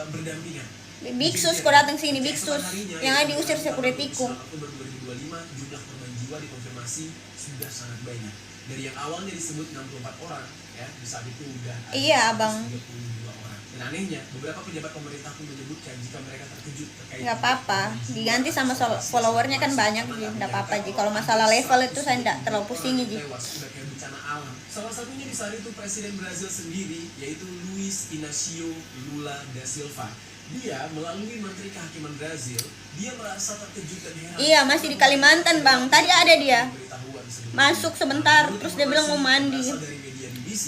berdampingan. Biksus kok datang sini, Biksus yang ada diusir sekuritiku. Oktober 2025 jumlah korban jiwa dikonfirmasi sudah sangat banyak. Dari yang awalnya disebut 64 orang ya, di saat itu udah ada Iya, Abang. 132 orang. Dan anehnya, beberapa pejabat pemerintah pun menyebutkan jika mereka terkejut terkait Nggak apa-apa, diganti sama followernya kan banyak Ji. Nggak apa-apa Ji. Kalau masalah level itu saya nggak terlalu pusing Ji. tewas sudah kayak bencana alam. Salah satunya di saat itu Presiden Brazil sendiri, yaitu Luiz Inácio Lula da Silva. Dia melalui Menteri Kehakiman Brazil, dia merasa terkejut dan heran. Iya, masih di Kalimantan Bang. Tadi ada dia. Pemberitahuan sebelumnya. Masuk sebentar, Menurut terus dia bilang mau informasi mandi. berasal dari media BBC,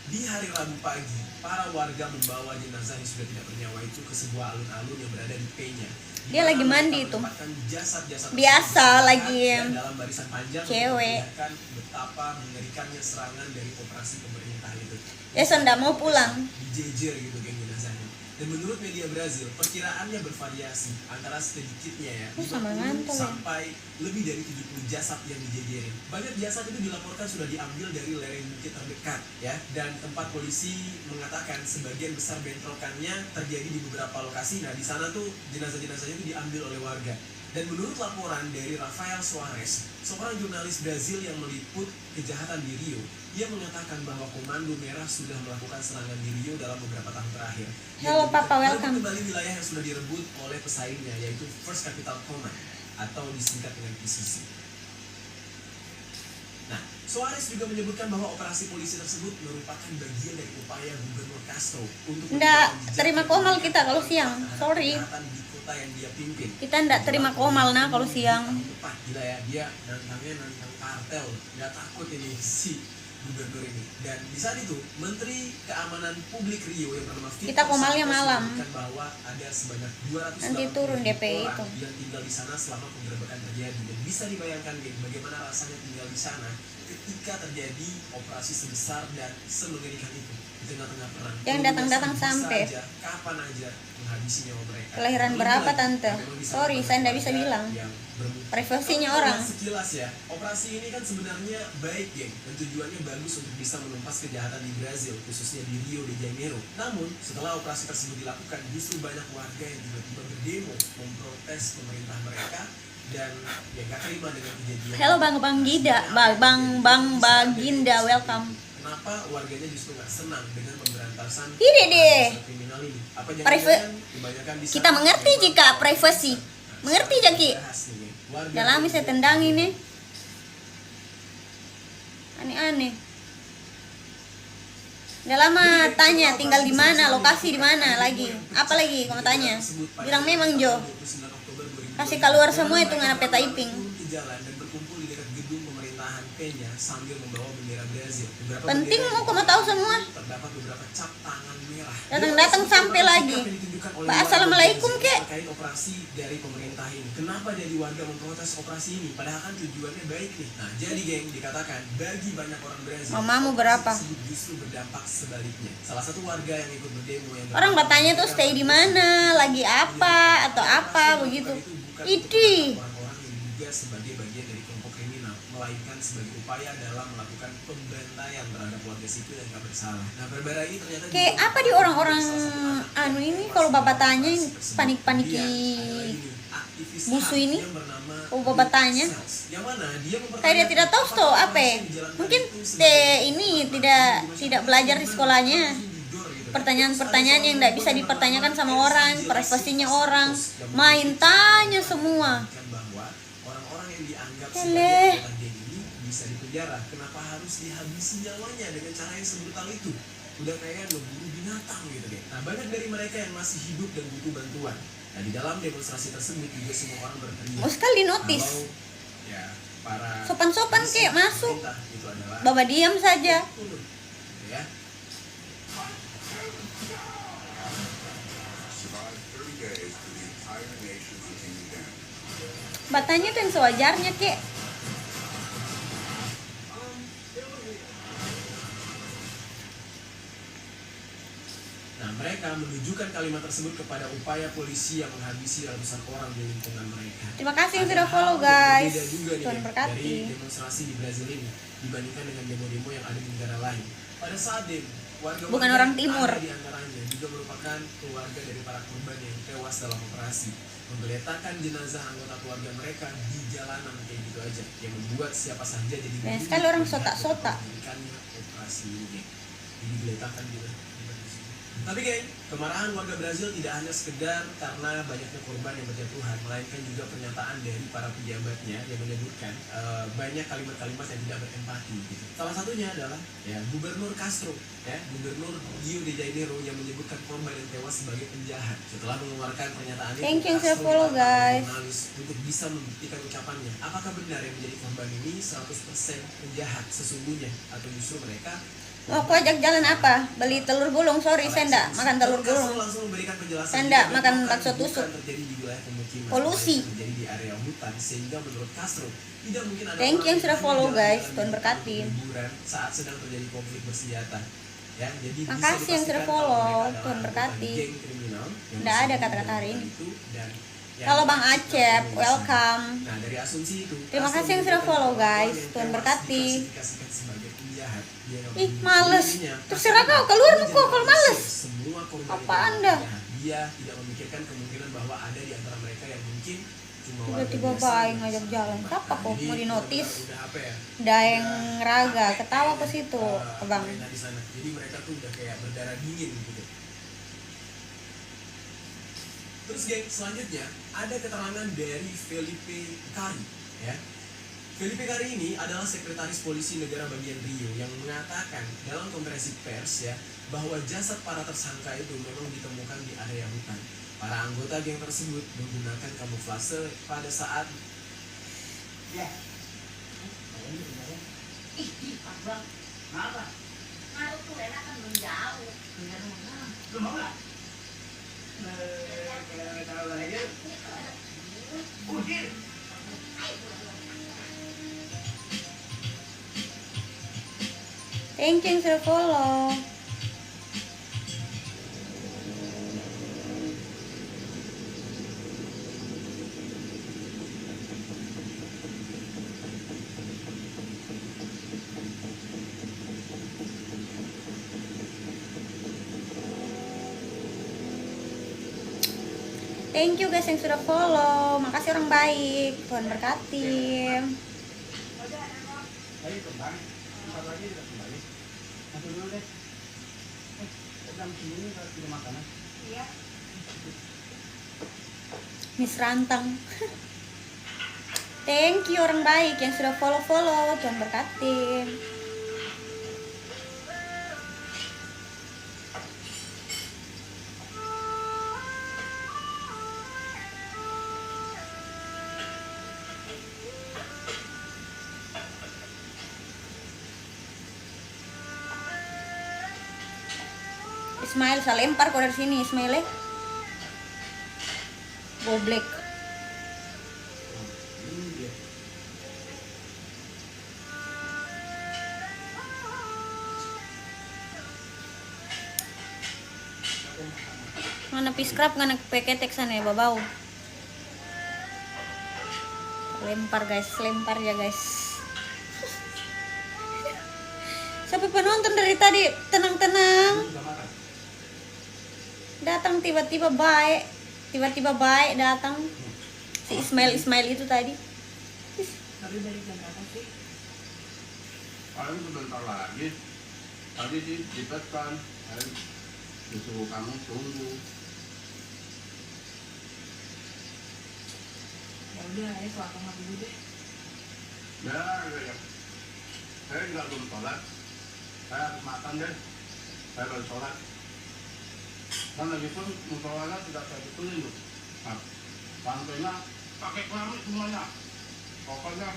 di hari Rabu pagi, para warga membawa jenazah yang sudah tidak bernyawa itu ke sebuah alun-alun yang berada di Peña. Di Dia mana lagi mereka mandi itu. menempatkan jasad-jasad Biasa tersebut lagi dan dalam barisan panjang untuk cewek. memperlihatkan betapa mengerikannya serangan dari operasi pemerintah itu. Ya, saya nggak mau pulang. Dijejer gitu geng jenazahnya. Dan menurut media Brazil, perkiraannya bervariasi antara sedikitnya ya Sama 50 ngantor ya. sampai lebih dari 70 jasad yang dijejerin. Banyak jasad itu dilaporkan sudah diambil dari lereng bukit terdekat ya, dan tempat polisi mengatakan sebagian besar bentrokannya terjadi di beberapa lokasi. Nah, di sana tuh jenazah-jenazahnya itu diambil oleh warga. Dan menurut laporan dari Rafael Soares, seorang jurnalis Brazil yang meliput kejahatan di Rio, ia mengatakan bahwa Komando Merah sudah melakukan serangan di Rio dalam beberapa tahun terakhir. Ia Halo, menyebutkan Papa, welcome. kembali wilayah yang sudah direbut oleh pesaingnya, yaitu First Capital Command atau disingkat dengan PCC. Nah, Soares juga menyebutkan bahwa operasi polisi tersebut merupakan bagian dari upaya Gubernur Castro untuk Nggak menunjukkan jejak terima yang komal menunjukkan kita kalau siang. terhadap Sorry. kejahatan di kota yang dia pimpin. Kita nggak terima komal nah kalau siang. Tahun depan, gila ya, dia nantang kartel, nggak takut ini si gubernur ini. Dan di saat itu Menteri Keamanan Publik Rio yang bernama Victor Kita komalnya Santos malam. menyebutkan bahwa ada sebanyak 280 Nanti turun DP orang itu. yang tinggal di sana selama penggerebekan terjadi. Dan bisa dibayangkan geng, bagaimana rasanya tinggal di sana ketika terjadi operasi sebesar dan semengerikan itu di tengah-tengah perang. Yang datang-datang Bisa sampai. aja, kapan aja menghabisi nyawa mereka. Kelahiran Belum berapa, lagi, Tante? memang bisa Sorry, saya nggak bisa ada bilang. yang bermutu. Privasinya Kalau orang. kita lihat sekilas ya, operasi ini kan sebenarnya baik geng, dan tujuannya bagus untuk bisa menumpas kejahatan di Brazil, khususnya di Rio de Janeiro. Namun, setelah operasi tersebut dilakukan, justru banyak warga yang tiba-tiba berdemo memprotes pemerintah mereka dan ya gak terima dengan kejadian. Halo Bang Gida, Bang Baginda, welcome. Kenapa warganya justru nggak senang dengan pemberantasan Ini deh. kriminal ini? Apa Priva- kebanyakan di sana Kita mengerti memang- jika privasi. Mengerti, Jaki? Bahas nih, warga Udah lama saya tendang ini. Aneh-aneh. Udah lama tanya tinggal di mana, lokasi di mana lagi. Apa lagi kamu tanya? Bilang memang Jo. Kasih keluar semua itu ngana peta iping. Turun ke jalan dan berkumpul di dekat gedung pemerintahan Peña sambil membawa bendera Brazil. Beberapa Penting bendera mau yang kamu tahu semua. terdapat beberapa cap tangan merah. Datang-datang sampai lagi. Pak, assalamualaikum, Kek. Terkait operasi dari pemerintah ini. Kenapa jadi warga memprotes operasi ini? Padahal kan tujuannya baik nih. Nah, jadi geng, dikatakan bagi banyak orang Brazil, Mamamu operasi berapa? tersebut justru berdampak sebaliknya. Salah satu warga yang ikut berdemo yang Orang bernama bertanya tuh stay di mana, lagi apa atau apa begitu. Idi. Orang-orang yang diduga sebagai bagian dari kelompok kriminal, melainkan sebagai upaya dalam melakukan pembantaian terhadap warga sipil yang tak bersalah. Nah, baru-baru ini ternyata Kayak juga apa di orang-orang salah satu anak anu dari ini operasi kalau bapak tanya operasi tersebut. panik-paniki Dia adalah ini, aktivis musuh HAM ini. yang bernama Oh, bapak tanya. Sales. Yang mana dia Kayak dia tidak tahu tuh apa ya. Mungkin ini tidak belajar di sekolahnya. Pertanyaan-pertanyaan yang tidak bisa dipertanyakan sama orang, privasinya orang, main tanya semua. Bahwa orang-orang yang dianggap Ele. sebagai anggota geng ini bisa dipenjara. Kenapa harus dihabisi nyawanya dengan cara yang sebrutal itu? Udah kayak ngeburu binatang gitu deh. Nah, banyak dari mereka yang masih hidup dan butuh bantuan. Nah, di dalam demonstrasi tersebut juga semua orang berteriak. Mau sekali notis. Kalau, ya, para Sopan-sopan polisi kayak masuk. pemerintah itu adalah Bapak diam saja. turun, ya. Survived 30 days for the entire nation hunting you down. Batanya tuh yang sewajarnya kek. Nah, mereka mereka menunjukkan kalimat tersebut kepada upaya polisi yang menghabisi ratusan orang di lingkungan mereka. Terima kasih yang Ada sudah hal follow yang guys. berbeda juga nih, Tuhan Geng, berkati. dari demonstrasi di Brazil ini dibandingkan dengan demo-demo yang ada di negara lain. Pada saat demo, warga Bukan orang timur. di antaranya juga merupakan keluarga dari para korban yang tewas dalam operasi, menggeletakkan jenazah anggota keluarga mereka di jalanan kayak gitu aja, yang membuat siapa saja jadi Banyak bingung sekali orang melihat sotak-sotak. betapa mengerikannya operasi ini, geng. Digeletakkan gitu. Tapi geng, kemarahan warga Brazil tidak hanya sekedar karena banyaknya korban yang berjatuhan, melainkan juga pernyataan dari para pejabatnya yang menyebutkan banyak kalimat-kalimat yang tidak berempati gitu. Salah satunya adalah ya Gubernur Castro, ya Gubernur Rio de Janeiro yang menyebutkan korban yang tewas sebagai penjahat. Setelah mengeluarkan pernyataan itu, Thank you yang sudah Castro follow, ditantang oleh guys. jurnalis untuk bisa membuktikan ucapannya. Apakah benar yang menjadi korban ini 100% penjahat sesungguhnya, atau justru mereka Oh, aku ajak jalan apa? Beli telur gulung. Sorry, saya enggak makan telur gulung. langsung memberikan penjelasan Saya enggak jika makan bentrokan bakso bukan tusuk. terjadi di wilayah pemukiman, Polusi. melainkan terjadi di area hutan, sehingga menurut Castro tidak mungkin ada Thank you orang yang sudah follow, jalan-jalan guys. di Tuhan hutan berkati. liburan saat sedang terjadi konflik bersenjata. Ya, jadi bisa Makasih yang sudah dipastikan follow. kalau mereka adalah Tuhan anggota berkati. geng kriminal yang Nggak ada bersembunyi kata-kata hari dalam ini. itu dan yang Halo Bang masih Acep, terkomunikasi. welcome. Nah, dari asumsi itu, Terima Castro kasih yang sudah menyebutkan follow, bahwa guys. orang yang Tuhan tewas berkati. diklasifikasikan sebagai penjahat. Dia nggak Ih, bunuh males. dirinya. Terserah Castro kau, keluar kok kalau mengeneralisir males. semua korban Apa itu adalah Anda? penjahat. Dia tidak memikirkan kemungkinan bahwa ada di antara mereka yang mungkin cuma warga Tiba-tiba biasa baik yang ngajak bisa jalan. berubah. Siapa Nah, kok jadi mau dinotis? udah apa ya? Daeng Udah Raga, capek ketawa ke kayaknya, situ, Abang. pemerintah di sana. Jadi mereka tuh udah kayak berdarah dingin gitu. Terus geng, selanjutnya ada keterangan dari Felipe Cari, ya. Felipe Cari ini adalah sekretaris polisi negara bagian Rio yang mengatakan dalam konferensi pers ya bahwa jasad para tersangka itu memang ditemukan di area hutan. Para anggota geng tersebut menggunakan kamuflase pada saat Thank you yang sudah follow. Thank you guys yang sudah follow. Makasih orang baik. Tuhan berkati. Ayo kembali, bentar lagi kita kembali. Masuk dulu deh. Jam segini kita kirim makanan. Miss Rantang. Thank you orang baik yang sudah follow. Tuhan berkati. Ismail, saya lempar kau dari sini, Ismail. Goblek. Ini dia. Mana piskrap ngana peketek sana ya babau. Lempar guys, lempar ya guys. Sampai penonton dari tadi tenang-tenang. Sudah makan. Datang tiba-tiba baik datang. Si Ismail itu tadi. Tapi dari jam berapa sih? Paling sebentar lagi. Tadi sih dipesan. Disuruh kamu tunggu. Ya udah, ya sholat sama dulu deh. Ya. Saya juga belum sholat. Saya harus makan deh. Saya baru sholat. Dan lagi pun musolanya tidak saya betulin loh. Nah, lantainya pakai keramik semuanya. Pokoknya,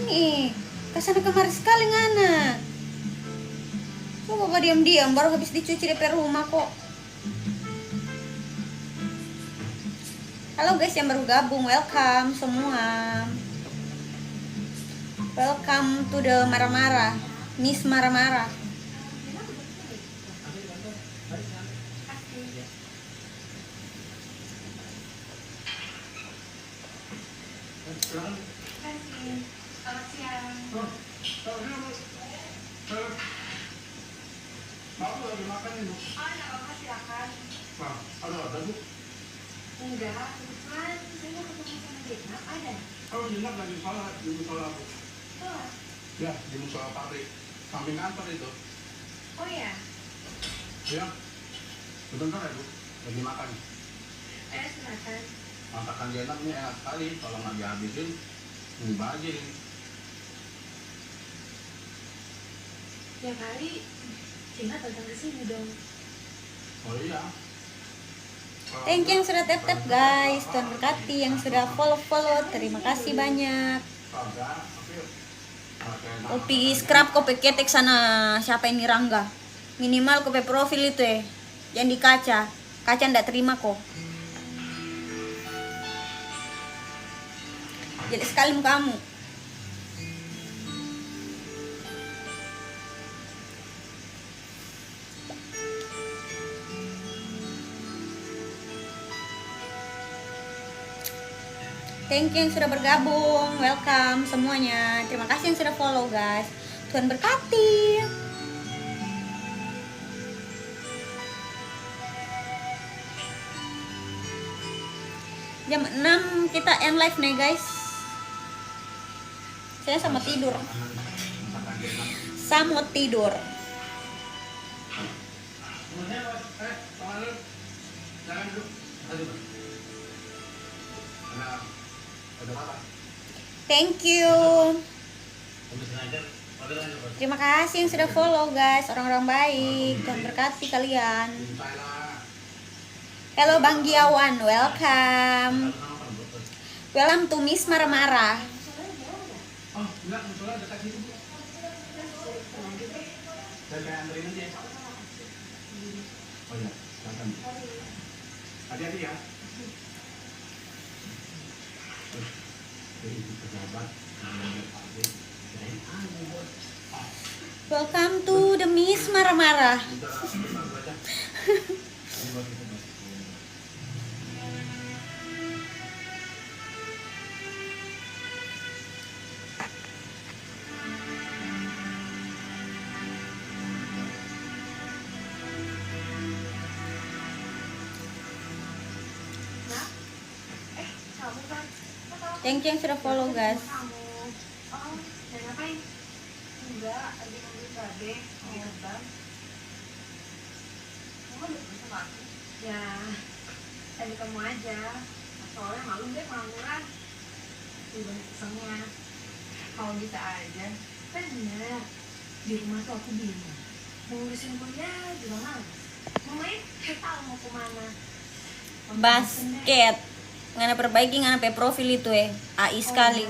Ini kesana kemari sekali ngana. Coba bapak diam-diam baru habis dicuci DP rumah kok. Halo guys yang baru gabung, welcome semua. Welcome to the marah-marah, Miss marah-marah. Selamat siang. Mau lagi makan ini, Bu? Oh, enggak apa-apa, silakan. Nah, ada, Bu? Enggak, kebetulan saya mau ketemu sama Jenab, ada. Oh, Jinak lagi sholat di musola, Bu. Oh, Ya, di musola pabrik. Samping kantor itu. oh ya. Ya, sebentar ya, Bu. Lagi makan. Silakan. Masakan Jenab ini enak sekali. Kalau nggak dihabisin, ini baju ini. Ya kali Jenab datang ke sini dong. Oh iya. Thank you yang sudah tap-tap guys. Tuhan berkati yang sudah follow-follow. Terima kasih banyak. Kopi scrap, kopi ketek sana. Siapa ini Rangga? Minimal kopi profil itu ya. Yang di kaca. Kaca ndak terima kok. Jadi sekali kamu. Thank you yang sudah bergabung, welcome semuanya. Terima kasih yang sudah follow guys. Tuhan berkati. Jam 6 kita end live nih guys. Saya sama tidur. Sama tidur. Jangan dulu. Ada apa? Thank you. Terima kasih yang sudah follow guys, orang-orang baik. Tuhan berkati kalian. Halo Bang Giawan, welcome. Welcome to Miss Marah-marah. Oh, enggak, musola dekat situ, Bu. Dan kayak anterin aja. Oh iya, silakan. Hati-hati ya. Welcome to the Miss Marah-marah. Nah, kamu kan? Thank you yang sudah follow guys. Kamu. Oh, dan ngapain? Enggak, lagi nunggu babe. Oh, bang. Kamu udah ketemu sama aku? Ya, tadi kamu aja. Soalnya malu deh maluran. Tuh banyak isengnya. Kalau bisa aja. Bener. Di rumah tuh aku bingung. Mau ngurusin kuliah juga males. Mau main, gak tau mau kemana. Basket. Ngana perbaiki ngana pe profil itu AI sekali.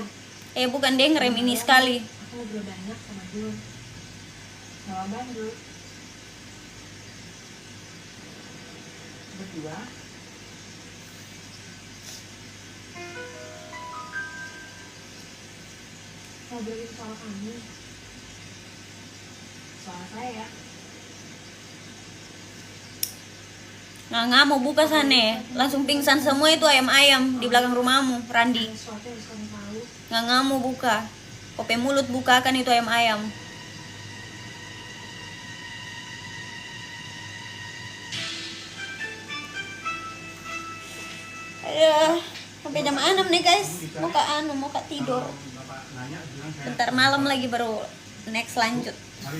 Bukan deh ngerem ini sekali. Aku ngobrol banyak sama Dul. Sama Bandul. Berdua. Ngobrolin soal kamu. Soal saya. Nggak mau buka sana. Langsung pingsan semua itu ayam-ayam di belakang rumahmu, Randi. Ada sesuatu yang harus kamu tahu. Nggak mau buka. Kope mulut bukakan itu ayam-ayam. Aduh, sampai jam 6 nih guys. Mau ke tidur. Bentar malam lagi baru next lanjut. Ya.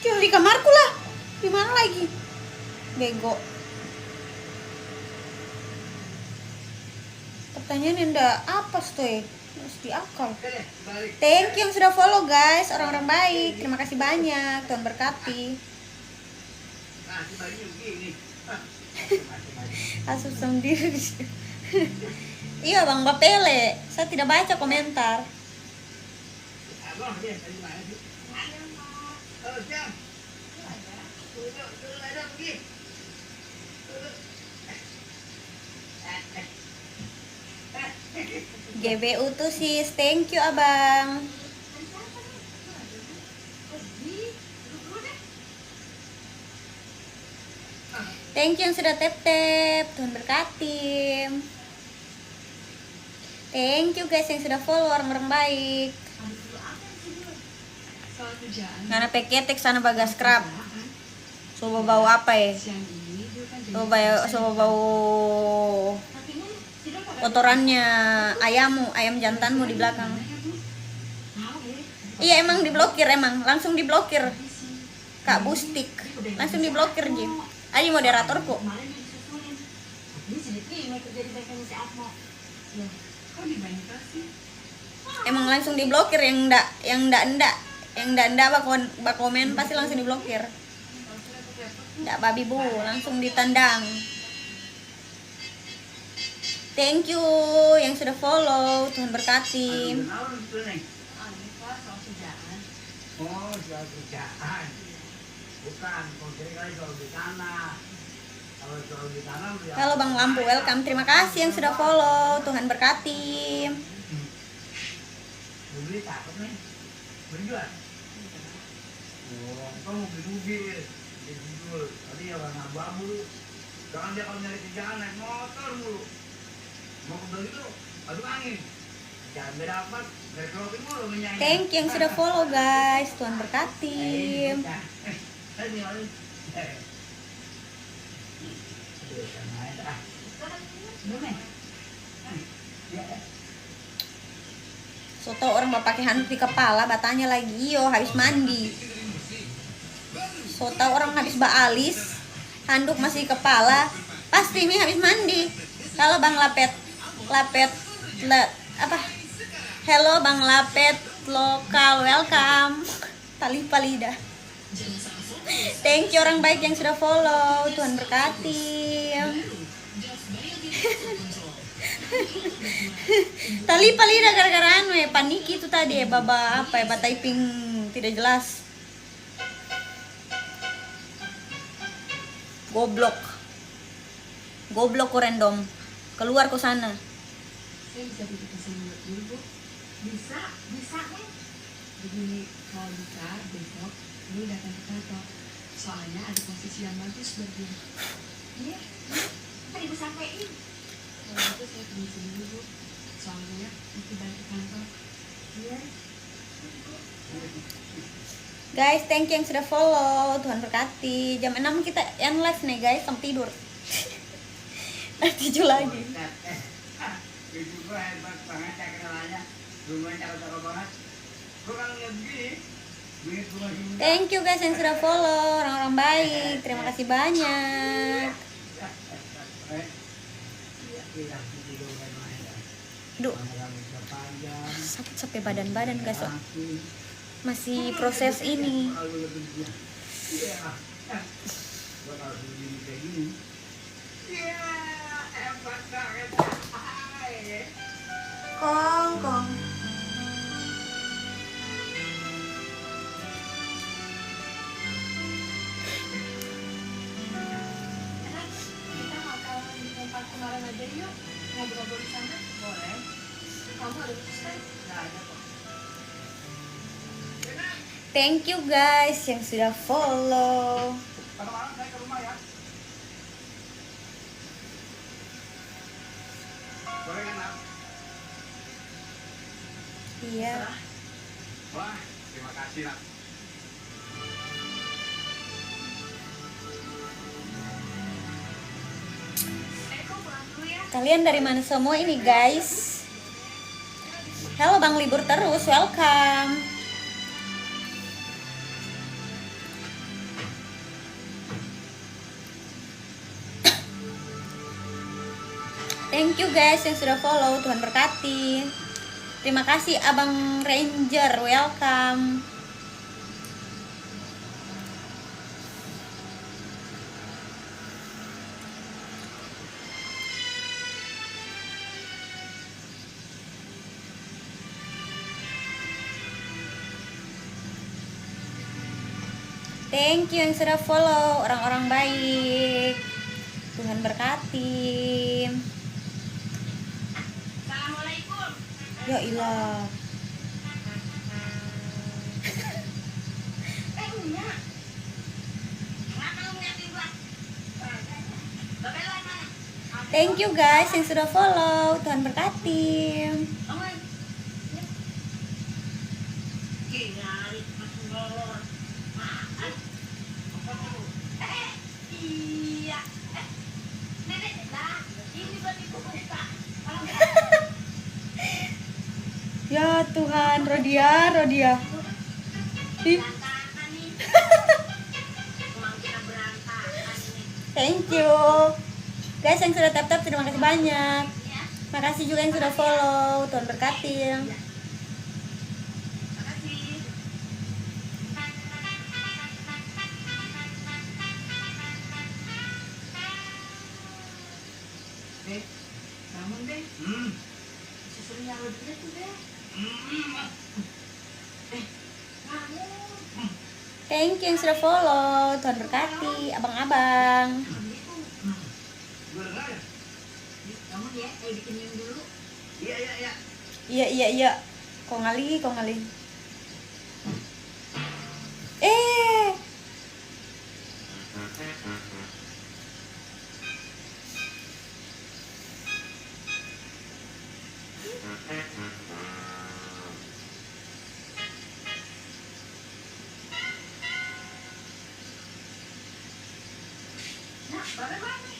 Cuma di kamarku lah. Di mana lagi? Bego. Pertanyaannya ndak apa stoy? Harus diakal. Thank you yang sudah follow guys, orang-orang baik. Terima kasih banyak. Tuhan berkati. Kasus sendiri. Iya Bang Bapele, saya tidak baca komentar. GBU tuh sis, thank you abang. Thank you yang sudah tap-tap, Tuhan berkati. Thank you guys yang sudah follow, orang-orang baik. Soal kerjaan. Ngana peketek sana bagas scrap. Coba bau apa ya? Siang ini dia kan jadi Coba bau kotorannya ayam jantanmu di belakang. Iya emang diblokir emang, langsung diblokir. Kak Bustik, langsung diblokir Jim. Ayo moderatorku. kemarin dia disusulin. Dia sudah terima kerja di bengkel si Atmo. Loh, kok di bengkel sih? Emang langsung diblokir yang ndak bak komen pasti langsung diblokir. Ndak babi bu, langsung ditendang. Thank you yang sudah follow, Tuhan berkati. Ah, ini Pak, soal kerjaan. Oh, soal kerjaan. Bukan, kalau kali soal di tanah. Kalau soal di tanah ya. Halo Bang Lampu, welcome. Terima kasih yang sudah follow, Tuhan berkati. Beli takut nih. Berjual. Oh, kamu beli mobil. Dijual. Tadi ya warna abu-abu. Jangan dia kalau nyari kerjaan naik motor mulu. Mau kembali tuh, aduk angin. Jangan beda apa, dari clothing mulu menyanyi. Thank you yang sudah follow guys, Tuhan berkati. Soto orang mau pakai handuk di kepala, batanya lagi yo habis mandi. Soto orang habis baalis, handuk masih di kepala, pasti ini habis mandi. Kalau Bang Lapet apa? Hello Bang Lapet lokal, welcome. Tali Palida. Thank you orang baik yang sudah follow, Tuhan berkati. Tali Palida gara-gara anu ya, panik itu tadi ya, baba apa ya, typing tidak jelas. Goblok random. Keluar ke sana. Saya bisa bikin pesan buat dulu, Bu. Bisa nih. Begini, kalau bisa besok lu datang ke kantor. Soalnya ada posisi yang bagus buat dia. Iya, ntar ibu sampein. Kalau gitu saya permisi dulu, Bu. Soalnya mesti balik ke kantor. Iya. Guys, thank you yang sudah follow, Tuhan berkati. Jam 6 kita end live nih guys, sampai tidur. Nanti 7 lagi. Itu gua hebat banget ya kenalannya. Rumahnya cakep-cakep banget. Gua kalau lihat begini, duit gua masih muda. Thank you guys yang sudah follow, orang-orang baik. Terima kasih banyak. Duh, sakit sampai badan-badan guys. Oh. Masih proses ini. Kong. Kita makan di tempat kemarin aja yuk. Ngobrol-ngobrol di sana. Boleh. Kamu ada khusus kan? Nggak ada kok. Thank you guys yang sudah follow. Malam saya ke rumah ya. Boleh kan, Nak? Iya. Wah, terima kasih, Nak. Eko pulang dulu ya. Kalian dari mana semua ini guys? Halo Bang libur terus, welcome. Thank you guys yang sudah follow, Tuhan berkati. Terima kasih Abang Ranger, welcome. Thank you yang sudah follow, orang-orang baik. Tuhan berkati. Assalamualaikum. Ya ilah. Enggak. Kenapa lu ngeliatin gua? Babel mana? Thank you guys yang sudah follow, Tuhan berkati. Aman. Gila, masuk molor. Iya. Nenek, nah, ini buat ibu buka. Kalau enggak, Ya Tuhan, Rodia. Ih, berantakan nih. Emang kita berantakan nih. thank you. Guys yang sudah tap-tap terima kasih banyak. Ya, Makasih juga yang sudah follow, Tuhan berkati. makasih. Deh, bangun deh. Susunya lo dia tuh deh. Bangun. Thank you yang sudah follow, Tuhan berkati, abang-abang. Bangun ya, bikin minum dulu. Iya. Kok ngali. Eh, Nah, bagaimana?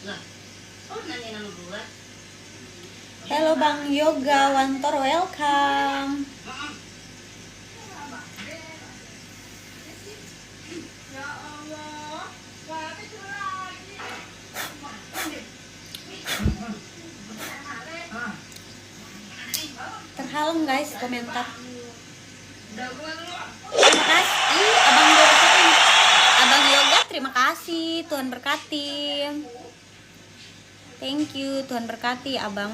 Lah, oh nanya nama gua. hello Bang Yoga Wantor, welcome. Ya Allah, bapak itu lagi. Terhalang guys komentar. Udah gua lu. Terima kasih Abang Yoga. Abang Yoga terima kasih, Tuhan berkati. Thank you, Tuhan berkati Abang.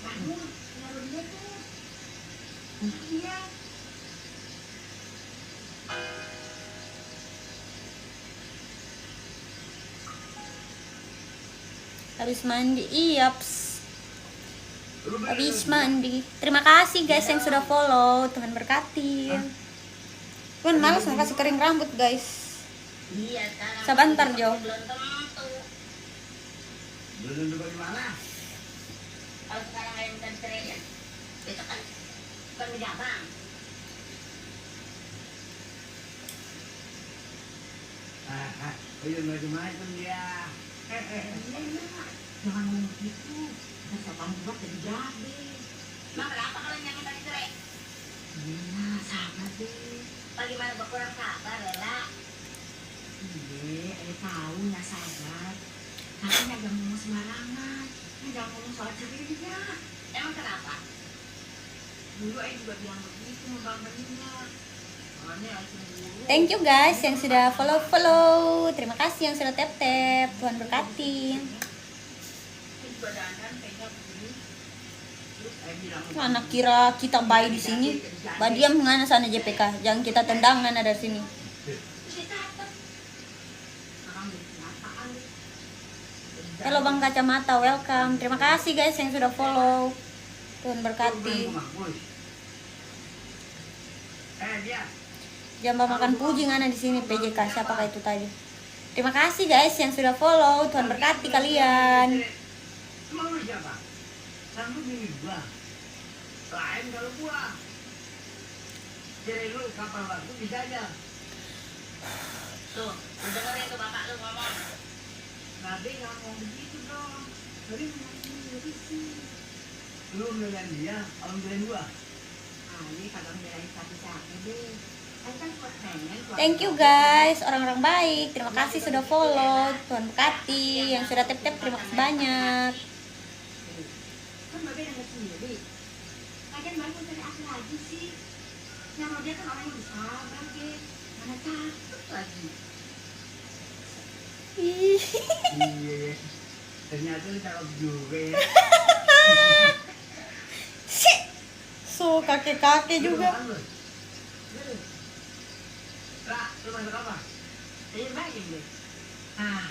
Bangun, lalu dia tuh. Iya. Habis mandi, iyaps. Habis mandi. Terima kasih guys yang sudah follow, Tuhan berkati. Kan malas nggak kasih kering rambut guys. Iya, sekarang. Sebentar Jo. Belum tentu. Belum di mana? Kalau sekarang ayam dan cerai ya, besok kan bukan menjabang. Iya macam-macam dia. Jangan ngomong gitu. Masa kamu buat jadi. Mak, kenapa kalau nyanyi tadi cerai? Iya, sabar deh. Bagaimana gua kurang sabar, Lela? Iya, tahu nggak sabar. Tapi jangan ngomong sembarangan. Jangan ngomong soal cerai juga. Emang kenapa? Dulu Ayah juga bilang begitu sama Bang Beninnya. Makanya Ayah cemburu. Thank you guys yang sudah follow. Terima kasih yang sudah tap-tap. Tuhan berkati. Dia juga dandan kayaknya begini. Terus Ayah bilang, Anak kira kita bayi di sini. Badiam ngana sana JPK. Jangan kita tendang ngana dari sini. terus dia catat. Orang jadi kenyataan. Halo Bang Kacamata, welcome. Terima kasih guys yang sudah follow. Tuhan berkati. Dia. Jamba makan puji ngana di sini PJK. Siapakah itu tadi? Terima kasih guys yang sudah follow. Tuhan berkati kalian. Emang lu siapa? Kan lu bini gua. Lain kalau gua. Jadi lu kapan waktu bisa aja. Tuh, lu dengerin tuh bapak lu ngomong. Nabi nggak ngomong begitu dong. Tadi ngomong sih. Lu ngelain dia, kalau ngelain gua. Ah, ini kagak belain siapa deh. Aku kan cuma pengen keluarga Thank you guys, orang-orang baik. Terima kasih sudah follow. Tuhan berkati. Yang sudah tap-tap terima kasih banyak. kan Mbak Ben ada sendiri. Lagian Mbak Ben cari aku lagi sih. Yang dia kan orang yang bersabar, Ge. Mana takut lagi. Ih. Iya, ternyata lu cakep juga ya. So kakek-kakek juga. Ra, lu masak apa? Bayar bayar deh. Ah,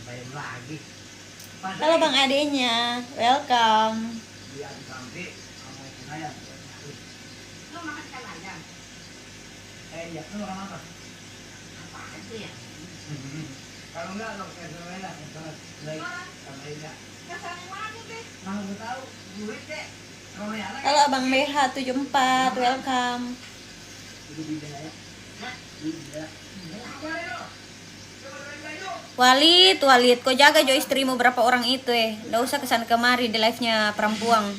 bayar lagi. Halo bang adenya, welcome. Biar sampai sama ikan ayam. Lo makan ikan ayam. Iya, lu makan apa? Apa aja ya? Kalau enggak, lo kayak semena, baik, sama Ida. Yang saling mana deh? Mana gue tahu, duit deh. Kalau ya, Halo abang BH74, welcome. itu bida ya. Bida. Apa ya lo? Coba doain Bayu. Walid, kau jaga jo istrimu berapa orang itu Nggak usah kesana kemari di live-nya Perampuang.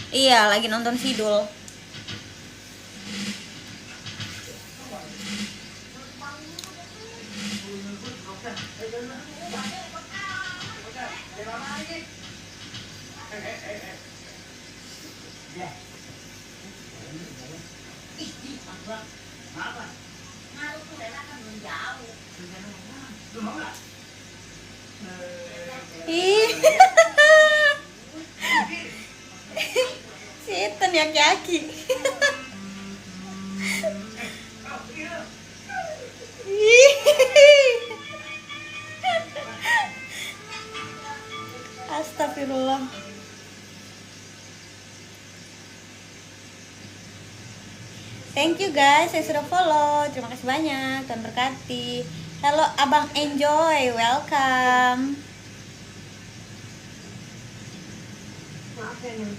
Iya, lagi nonton Sidul. Apa? Ngaruh tuh Lela kan belum jauh. Lu mau nggak? Ih. Si Ethan yaki-yaki. Ih. Astagfirullah. Thank you guys yang sudah follow. Terima kasih banyak. Tuhan berkati. Halo Abang Enjoy, welcome. Maaf ya, Nan.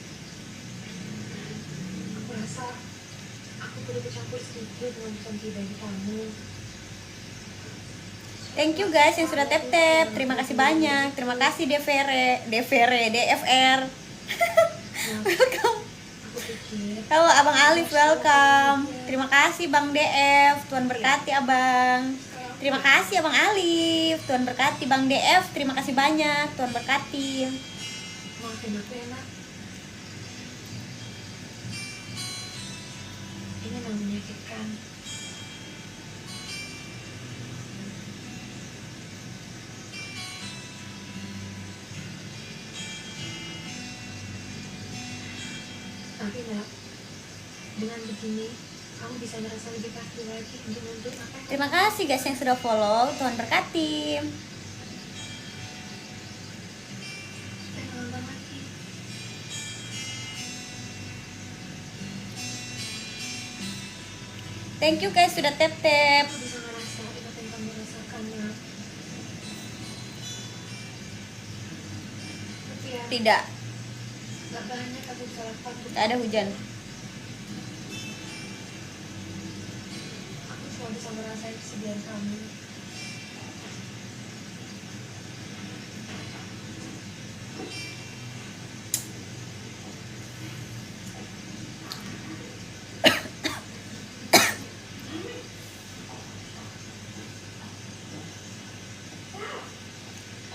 Aku rasa aku perlu bercampur sedikit dengan urusan pribadi kamu. Thank you guys yang sudah tap-tap. Terima kasih banyak. Terima kasih DFR. Welcome. Aku pikir Halo Abang Alif, welcome. Terima kasih Bang DF. Tuhan berkati Abang. Terima kasih Abang Alif. Tuhan berkati Bang DF. Terima kasih banyak. Tuhan berkati. maafin aku ya, Nak. Ini memang menyakitkan. Tapi Nak, dengan begini kamu bisa merasa lebih pasti lagi untuk menuntut apa yang Terima kasih guys yang sudah follow. Tuhan berkati. kita nonton lagi. Thank you guys sudah tap-tap. Aku bisa ngerasain apa yang kamu rasakan, Nak. Tapi ya, Tidak, gak banyak aku bisa lakukan untuk tidak ada hujan. aku cuma bisa merasain kesedihan kamu.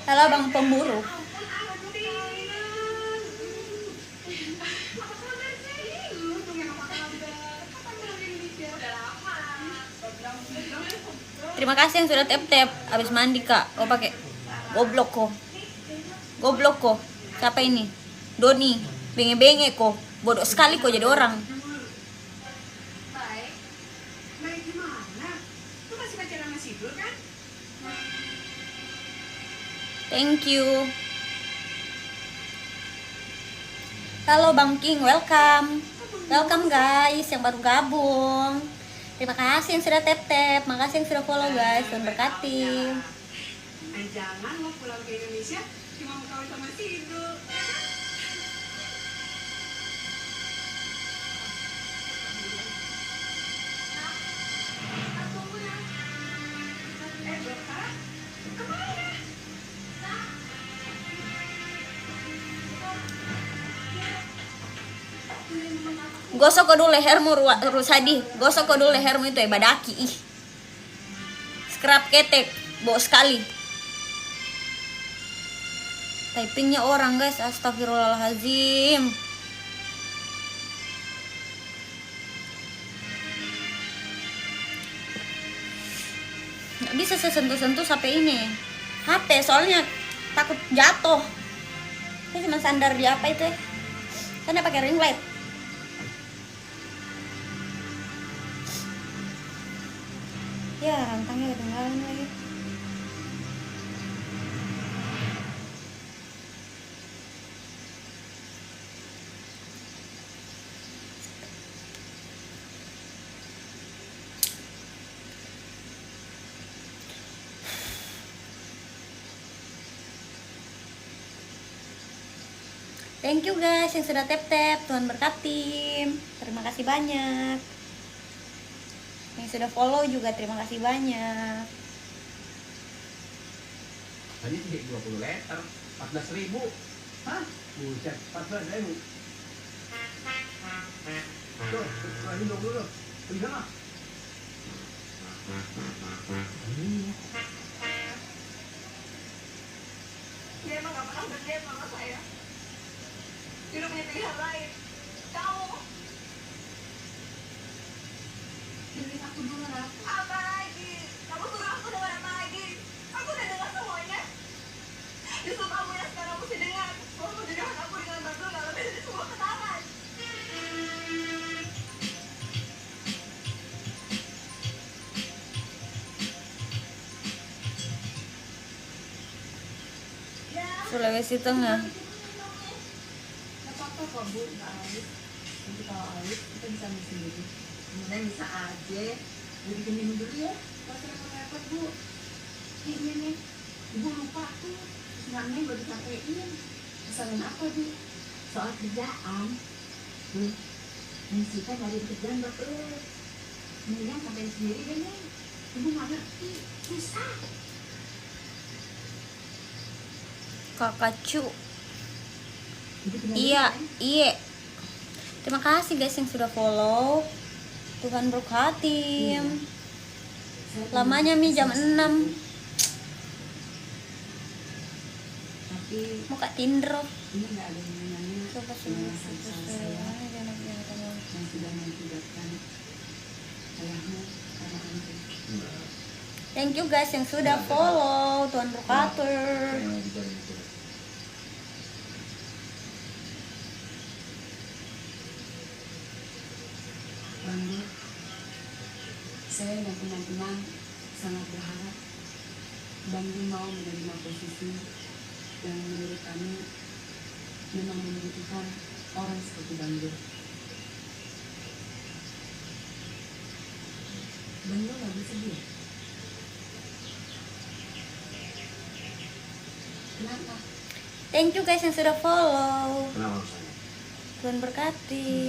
Halo Bang Pemburu. Terima kasih yang sudah tap-tap. Habis mandi kak. Oh pakai goblok kok. Goblok kok. Siapa ini? Doni. Benge-benge kok. Bodoh sekali kok jadi orang. Baik. Baik gimana? Lu masih pacaran sama Sidul kan? Thank you. Halo Bang King, welcome. Welcome guys yang baru gabung. Terima kasih yang sudah tap-tap. Makasih yang sudah follow guys. Tuhan berkati. Jangan lo pulang ke Indonesia cuma mau kawin sama Sidul. Gosok ko dulu lehermu Rusadi. Gosok ko dulu lehermu itu badaki. Ih. Scrub ketek, bau sekali. Typingnya orang guys, astagfirullahaladzim. Nggak bisa saya sentuh-sentuh sampai ini HP, soalnya takut jatuh. Saya cuma sandar di apa itu ya? Kan pakai ring light. Ya, rantangnya ketinggalan lagi. Thank you guys yang sudah tap-tap. Tuhan berkati. Terima kasih banyak. Yang sudah follow juga terima kasih banyak. Tadi 20 liter, 14.000. Hah? Buset, 14.000. Tuh, lagi dulu. Di sana. Dia emang gak pernah berlihat sama saya. Dia udah punya pilihan lain. Kamu. Dengerin aku dulu, Raf. Apa lagi? Kamu suruh aku dengar apa lagi? Aku udah dengar semuanya. Justru kamu yang sekarang mesti dengar. Kamu menjodohkan aku dengan Badul gak lebih dari sebuah kesalahan. Sulawesi Tengah. Gak apa-apa kok Bu, nggak haus. Nanti kalau haus kita bisa ambil sendiri. Kemudian bisa aja. Jadi bikin minum dulu ya. Gak usah repot-repot Bu. Ini nih, Ibu lupa tuh. Terus nggak baru disampaikan. Pesanan apa Bu? Soal kerjaan. Sita dari kerjaan buat lu. Mendingan sampai sendiri deh, Neng. Ibu nggak ngerti. Susah. Kakak Cu. Ibu tinggal Iya, dulu, Neng. iya. Terima kasih guys yang sudah follow. Tuhan berkati. Lamanya Mi jam 6. Tapi Mau Kak Tindro. ini nggak ada hubungannya Coba dengan salah saya yang sudah mengakibatkan ayahmu karena antum. Thank you guys yang sudah follow. Tuhan berkati. Bangga, saya dan teman-teman sangat berharap Bangga mau menerima posisi yang menurut kami memang membutuhkan orang seperti Bangga. Bangga nggak bersedia. Kenapa? Thank you guys yang sudah follow. Kenapa rasanya? Tuhan berkati.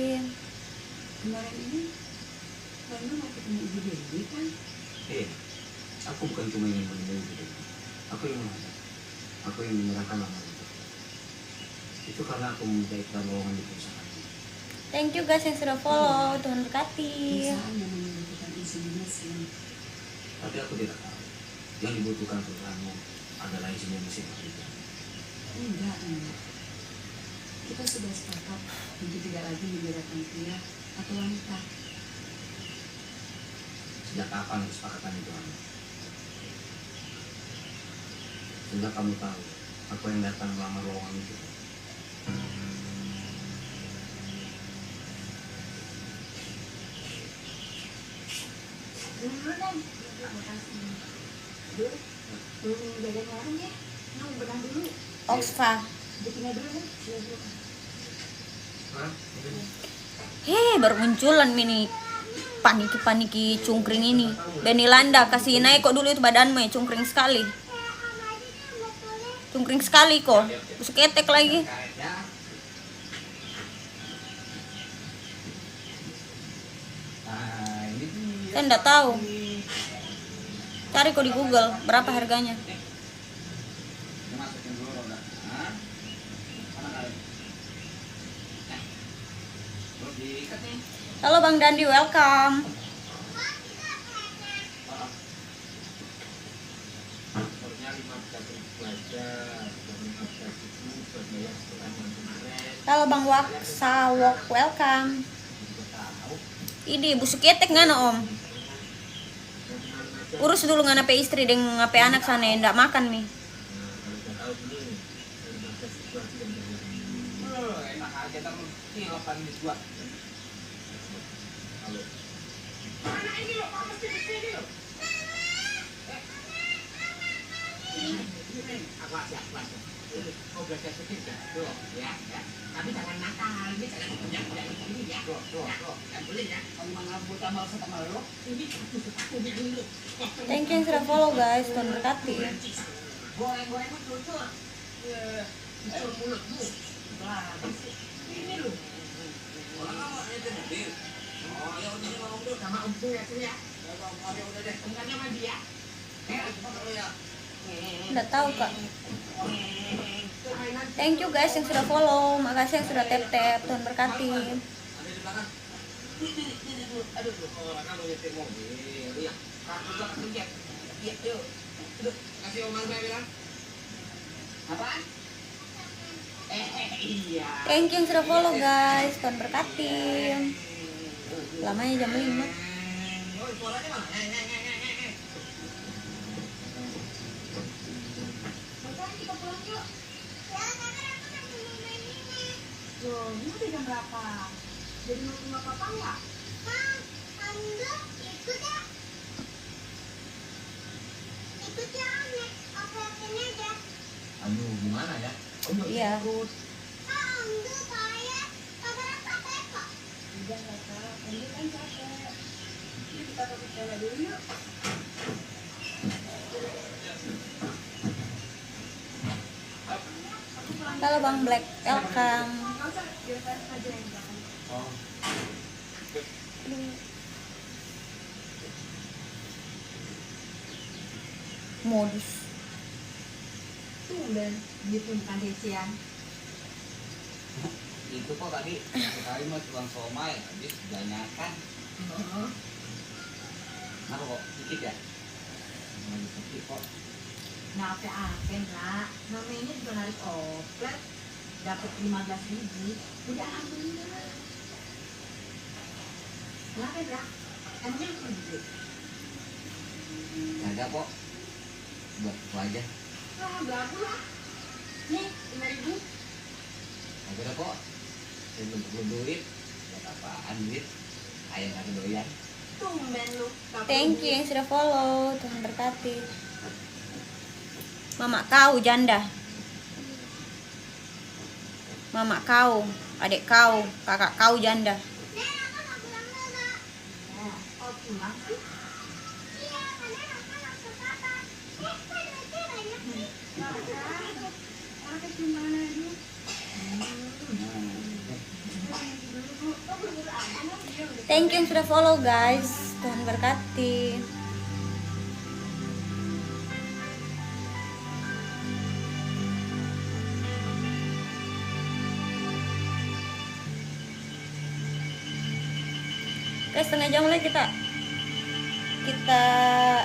Kemarin ini Bangga mau ketemu Ibu Dewi kan? Aku bukan cuma ingin menunggu gitu. Aku yang mengajak. Aku yang menyerahkan lamaran itu. Itu karena aku membutuhkan lowongan di perusahaan ini. Thank you guys yang sudah follow. Tuhan berkati. Perusahaan yang membutuhkan insinyur mesin. Tapi aku tidak tahu. Yang dibutuhkan perusahaanmu adalah insinyur mesin Afrika. Enggak. Kita sudah sepakat untuk tidak lagi membedakan pria atau wanita. Sejak kapan kesepakatan itu ada? Sejak kamu tahu aku yang datang melamar lowongan itu. Dulu, Neng. Makasih. Dulu, minum jajan warung ya. Neng berenang dulu. Oxfa. Bikinnya dulu, Neng. Iya, dulu. Sekarang? Hei, baru munculan mini paniki cungkring ini. Benny Landa kasih naik kok dulu itu badanmu ya, cungkring sekali. Cungkring sekali kok. Busuk ketek lagi. Nah, ini dia. Saya enggak tahu. Cari kok di Google berapa harganya. Masukin dulu roda. Hah? Mana kali? diikat nih. Halo Bang Dandi, welcome. Nomornya 15.000 aja. 15 itu buat bayar sekolah yang kemarin. Halo Bang Waksawok, welcome. Juga tahu. Ini busuk ketek ngana Om. Urus dulu ngana pe istri dengan ngape anak sana yang ndak makan nih. Kalau udah tahu gini, 15 situasi dan bayar. Enak aja ntar kilokan dibuat. Halo. Mana ini lo? Apa sih di sini lo? Aku siap. Kau belajar sedikit tuh, ya. Tapi jangan nakal, ini jangan ini ya. Jangan boleh ya. Kalau mengabut amal sama lo, ini aku dulu. Thank you yang sudah follow guys, Tuhan berkati. Goreng-goreng cucur. Cucur mulutmu. Ini lo. Orang kamu itu hadir. Oh, ya udah sama Om tuh, sama Om tuh ya sini ya. Ya udah deh, tengahnya sama dia. Ya. Nggak tahu Kak. Thank you guys yang sudah follow, makasih yang sudah tap-tap, Tuhan berkati. Ada di belakang. Aduh, orang mau nyetir mobil. Iya. Kartu belakang dia. Iya, yuk. Aduh, kasih Om saya bilang. Apaan? Iya. Thank you yang sudah follow guys, Tuhan berkati. Lamanya jam 5. Oh, suaranya mana? Sekarang kita pulang yuk. Loh, ini udah jam berapa? Jadi mau ke rumah papa nggak? Aduh, gimana ya? Iya. Udah nggak kak, Andi kan capek. Ini kita pergi sekolah dulu yuk. Halo Bang Black, welcome. Nggak usah, biar saya aja yang belakang. Oh. Modus. Tumben, gitu bukan Desian. Itu kok tadi sekali mau tukang somai habis kebanyakan. Kenapa kok dikit ya? Lagi sepi kok. Nah, apa-apa nak. Namanya juga narik oplet. Dapat 15.000. Udah alhamdulillah. Kenapa ya? Emangnya lu gede? Ada kok. Buat aku aja. Ah, belagu lah. Nih, 5.000. Ada kok. Saya belum perlu duit. Buat apaan duit? Ayah nggak doyan. Tumben lu. Nggak Thank perlu you yang sudah follow, Tuhan berkati. Mama kau janda. Mama kau, adik kau, kakak kau janda. Nah, oh pulang sih. Orang kecil mana itu? Thank you yang sudah follow guys, Tuhan berkati. Guys, setengah jam lagi kita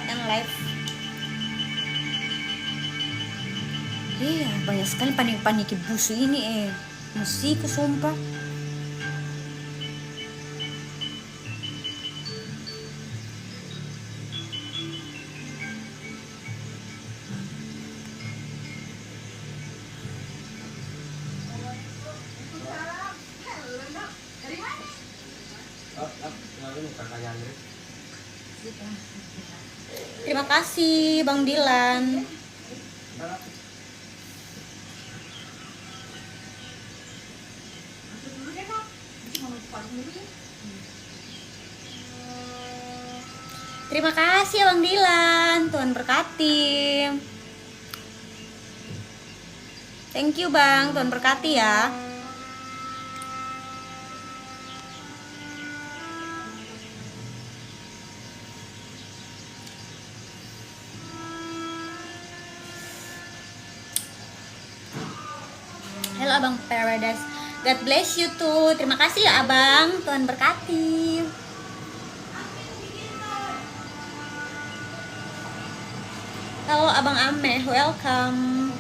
end live. Iya, banyak sekali panik-panik busu ini musik sumpah. Salam. Halo, Nak. Dari mana? Lalu kakak Yandri. Terima kasih Bang Dilan. Masuk dulu deh, Nak. Nanti mama cepat dulu ya. Terima kasih Bang Dilan, Tuhan berkati. Thank you Bang, Tuhan berkati ya. Halo Abang Paradise. God bless you tuh. Terima kasih ya abang, Tuhan berkati. Halo abang Ameh, welcome.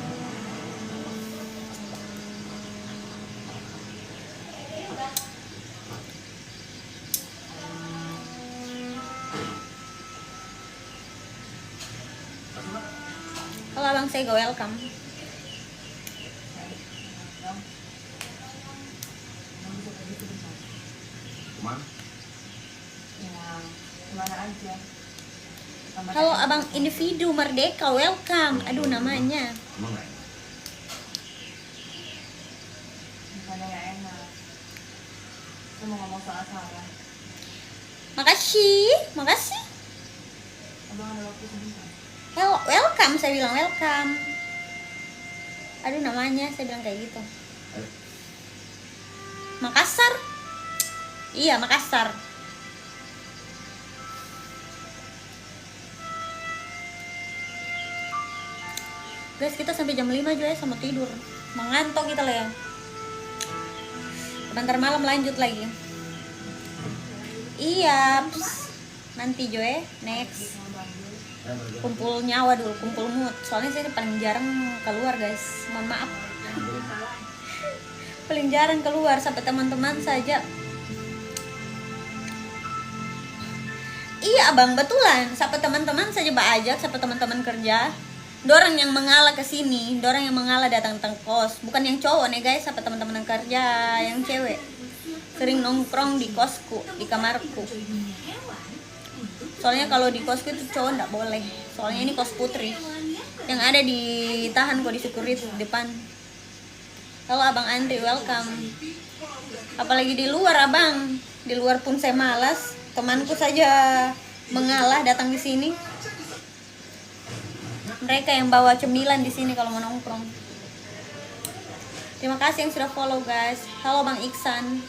Halo abang Sego, welcome. Cuman Ya, kemana aja. Halo abang Individu Merdeka, welcome. Aduh namanya. emang nggak? Bukannya nggak enak. Saya mau ngomong soal Sarah. Makasih, makasih. Abang ada waktu sebentar. Hello, welcome, saya bilang welcome. Aduh namanya, saya bilang kayak gitu. Makassar. Iya, Makassar. Guys, kita sampai jam 5 aja ya sama tidur. Mengantuk kita lah ya. Bentar malam lanjut lagi. Iya, nanti Joe, next. Kumpul nyawa dulu, kumpul mood. Soalnya saya ini paling jarang keluar guys. Mohon maaf. Paling jarang keluar sampai teman-teman saja. Iya abang, betulan. Sampai teman-teman saja ajak, sampai teman-teman kerja. Dorang yang mengalah ke sini, dorang yang mengalah datang kos. Bukan yang cowok nih guys, sampai teman-teman yang kerja, yang cewek. Sering nongkrong di kosku, di kamarku. Soalnya kalau di kosku itu cowok nggak boleh. Soalnya ini kos putri. Yang ada ditahan kok di security depan. Halo abang Andri, welcome. Apalagi di luar abang. Di luar pun saya malas. Temanku saja mengalah datang di sini. Mereka yang bawa cemilan di sini kalau mau nongkrong. Terima kasih yang sudah follow guys. Halo Bang Iksan,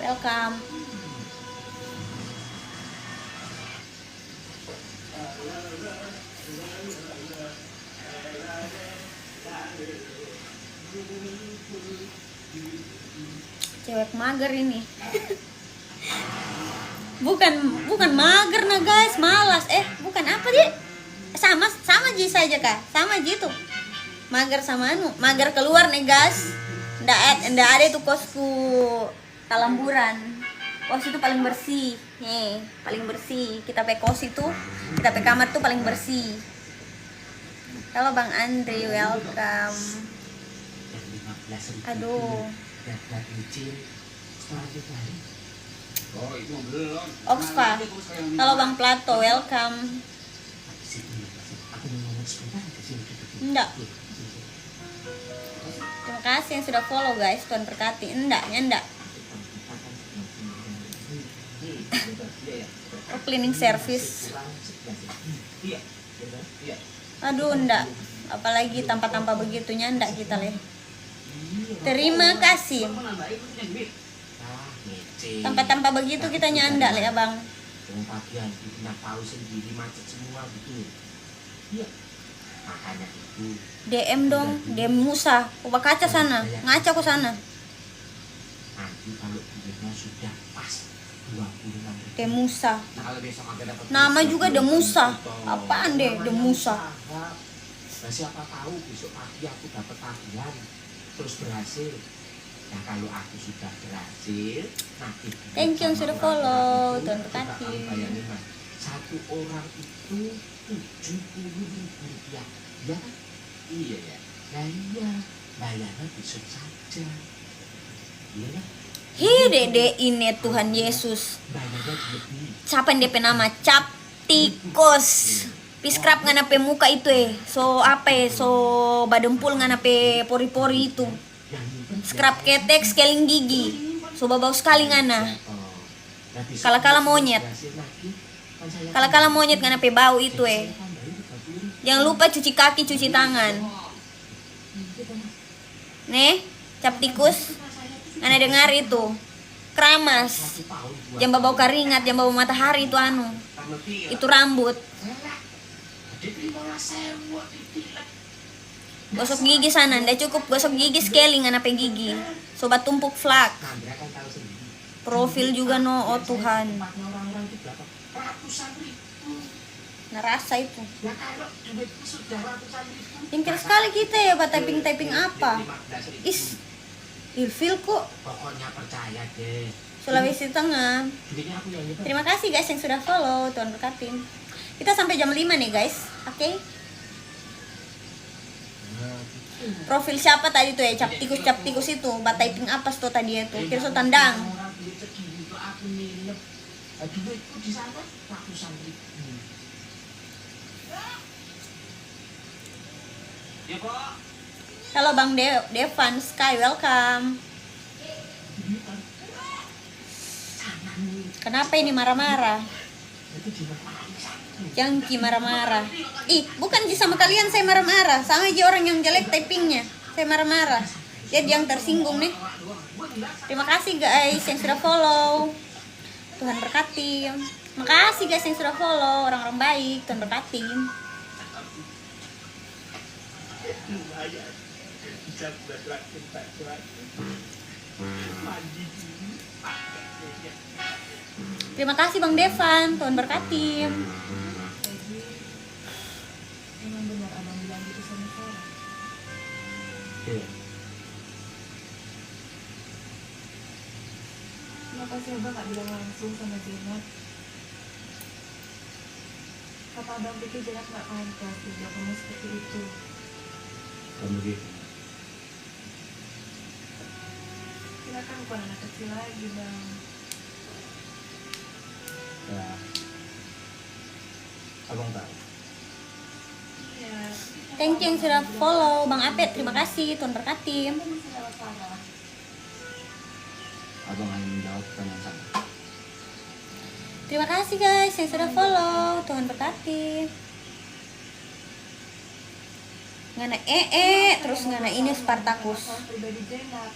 welcome. Cewek mager ini. bukan mager nah guys, malas. Bukan apa dia? Sama ji saja kah? Sama ji tuh. Mager sama mager keluar nih guys. Ndak ada itu kosku Kalamburan. Kos itu paling bersih. Paling bersih. Kita pe kos itu, kita pe kamar tuh paling bersih. Halo Bang Andri, welcome. Aduh. Oh itu belum. Oxfa. Halo Bang Plato, welcome. Enggak. Terima kasih yang sudah follow guys, Tuhan berkati. Enggak. Cleaning service. Aduh enggak. Apalagi tanpa begitunya enggak kita leh. Terima kasih. Tanpa begitu kita nyandak leh abang. Makanya itu DM dong, DM Musa. Coba kaca sana, ngaca ke sana. nanti kalau duitnya sudah pas 26.000. DM Musa. Nah, kalau besok agak dapat Nama juga De Musa. Apaan deh De Musa? Nah, siapa tahu besok pagi aku dapat tagihan terus berhasil. Nah kalau aku sudah berhasil, nanti Thank you yang sudah follow, Tuhan kita berkati. akan bayangin mas, satu orang itu 70.000 rupiah, ya kan? Iya ya. Nah iya, bayarnya besok saja. Iya kan? Hi dede ini Tuhan Yesus. Bayarnya lebih. Siapa yang DP nama? Cap tikus. Piskrap ngana pe muka itu so apa so badempul ngana pe pori-pori itu. Scrap ketek scaling gigi. So bau sekali ngana. Kala-kala monyet. Kala-kala monyet ngana pe bau itu Jangan lupa cuci kaki, cuci tangan. Nih, cap tikus. Ngana dengar itu. Keramas. Jangan bau keringat, jangan bau matahari itu anu. Itu rambut. Gosok gigi sana, ndak cukup gosok gigi sekali ngana pe gigi. Sobat tumpuk flak. Andra kan tahu sendiri. Profil juga no, oh Tuhan. Tempatnya orang-orang itu berapa? Ratusan ribu. Ngerasa itu. Ya kalau duitku sudah ratusan ribu. Pintar sekali kita ya, buat typing-typing apa? 15.000. Is, ilfil kok. Pokoknya percaya deh. Sulawesi Tengah. Jadinya aku yang nyebar. Terima kasih guys yang sudah follow, Tuhan berkatin. Kita sampai jam 5 nih guys, oke? Profil siapa tadi tuh ya, cap tikus itu, buat typing apa tuh tadi itu, Kirso Tandang. Orang duit segini tuh aku nilep. Duitku di sana ratusan ribu. Ya kok. Halo Bang Devan Sky, welcome. Kenapa ini marah-marah? Jangki marah-marah. Ih, bukan Ji sama kalian saya marah-marah. Sama aja orang yang jelek typingnya. Saya marah-marah. Dia yang tersinggung nih. Terima kasih guys yang sudah follow. Tuhan berkati. Makasih guys yang sudah follow. Orang-orang baik, Tuhan berkati. Lumayan. Bisa buat rakit mandi dulu. Terima kasih Bang Devan, Tuhan berkati. Jadi memang benar abang bilang gitu sama Sarah. Iya. Kenapa sih abang gak bilang langsung sama Jenat? Kata abang pikir Jenat gak pantas dia kamu seperti itu. Kamu gitu. Kita kan bukan anak kecil lagi bang. Ya. Abang tahu. Iya. Thank you yang sudah follow Bang Apet, terima kasih, Tuhan berkati. Kita masih lewat Sarah. Abang hanya menjawab pertanyaan sama. Terima kasih guys yang sudah follow, Tuhan berkati. Ngana terus ngana ini Spartacus. Masalah pribadi Jenat.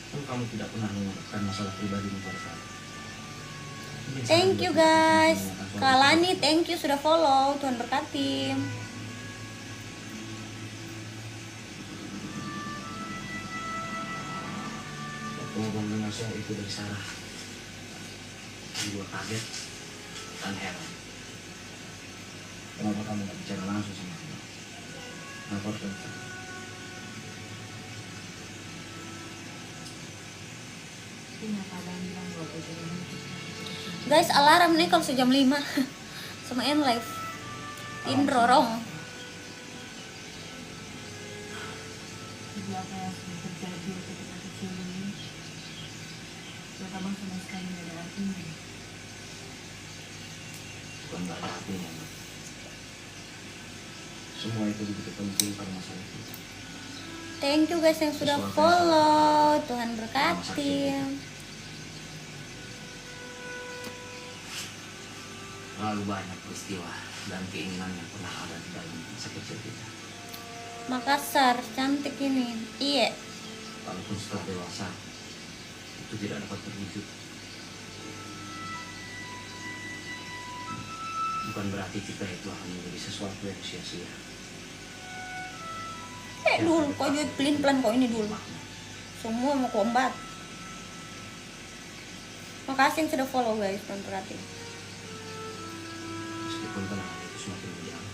Kan kamu tidak pernah mengungkapkan masalah pribadimu pada saya. Thank you guys. Kalani, thank you sudah follow, Tuhan berkati. Waktu abang dengar soal itu dari Sarah, juga kaget dan heran. Kenapa kamu gak bicara langsung sama aku? Kenapa harus kamu? Kenapa abang bilang bahwa Jenat? Guys, alarm nih kalau sejam 5 sama end live. Indro Rong. Jadi apa yang sudah terjadi ketika kecil ini buat abang sama sekali gak ada artinya. Bukan gak ada artinya. Semua itu begitu penting pada masa itu. Thank you guys yang sudah follow, Tuhan berkati. Terlalu banyak peristiwa dan keinginan yang pernah ada di dalam masa kecil kita. Makassar, cantik ini. Iya. Walaupun setelah dewasa, itu tidak dapat terwujud. Bukan berarti kita itu akan menjadi sesuatu yang sia-sia. Dulu, kok juga pelin-pelan kok ini dulu. Semua mau kombat. Makasih yang sudah follow guys, Tuhan berkati. Meskipun kenangan itu semakin menjauh,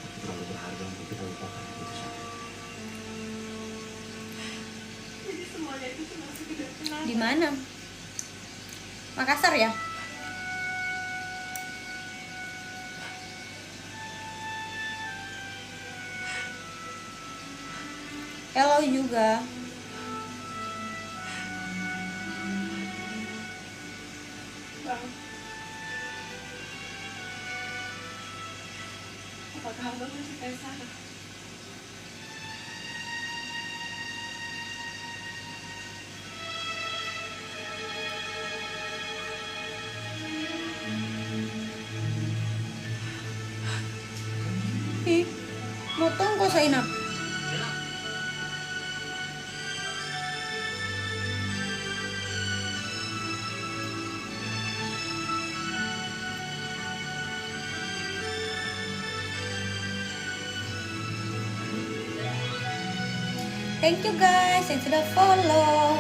tapi terlalu berharga untuk kita lupakan itu saja. Jadi semuanya itu cuma sekedar kenangan. Di mana? Makassar ya? Hello juga. Bang, apakah abang mencintai Sarah? Ih, mau tunggu Zainab. Thank you guys yang sudah follow.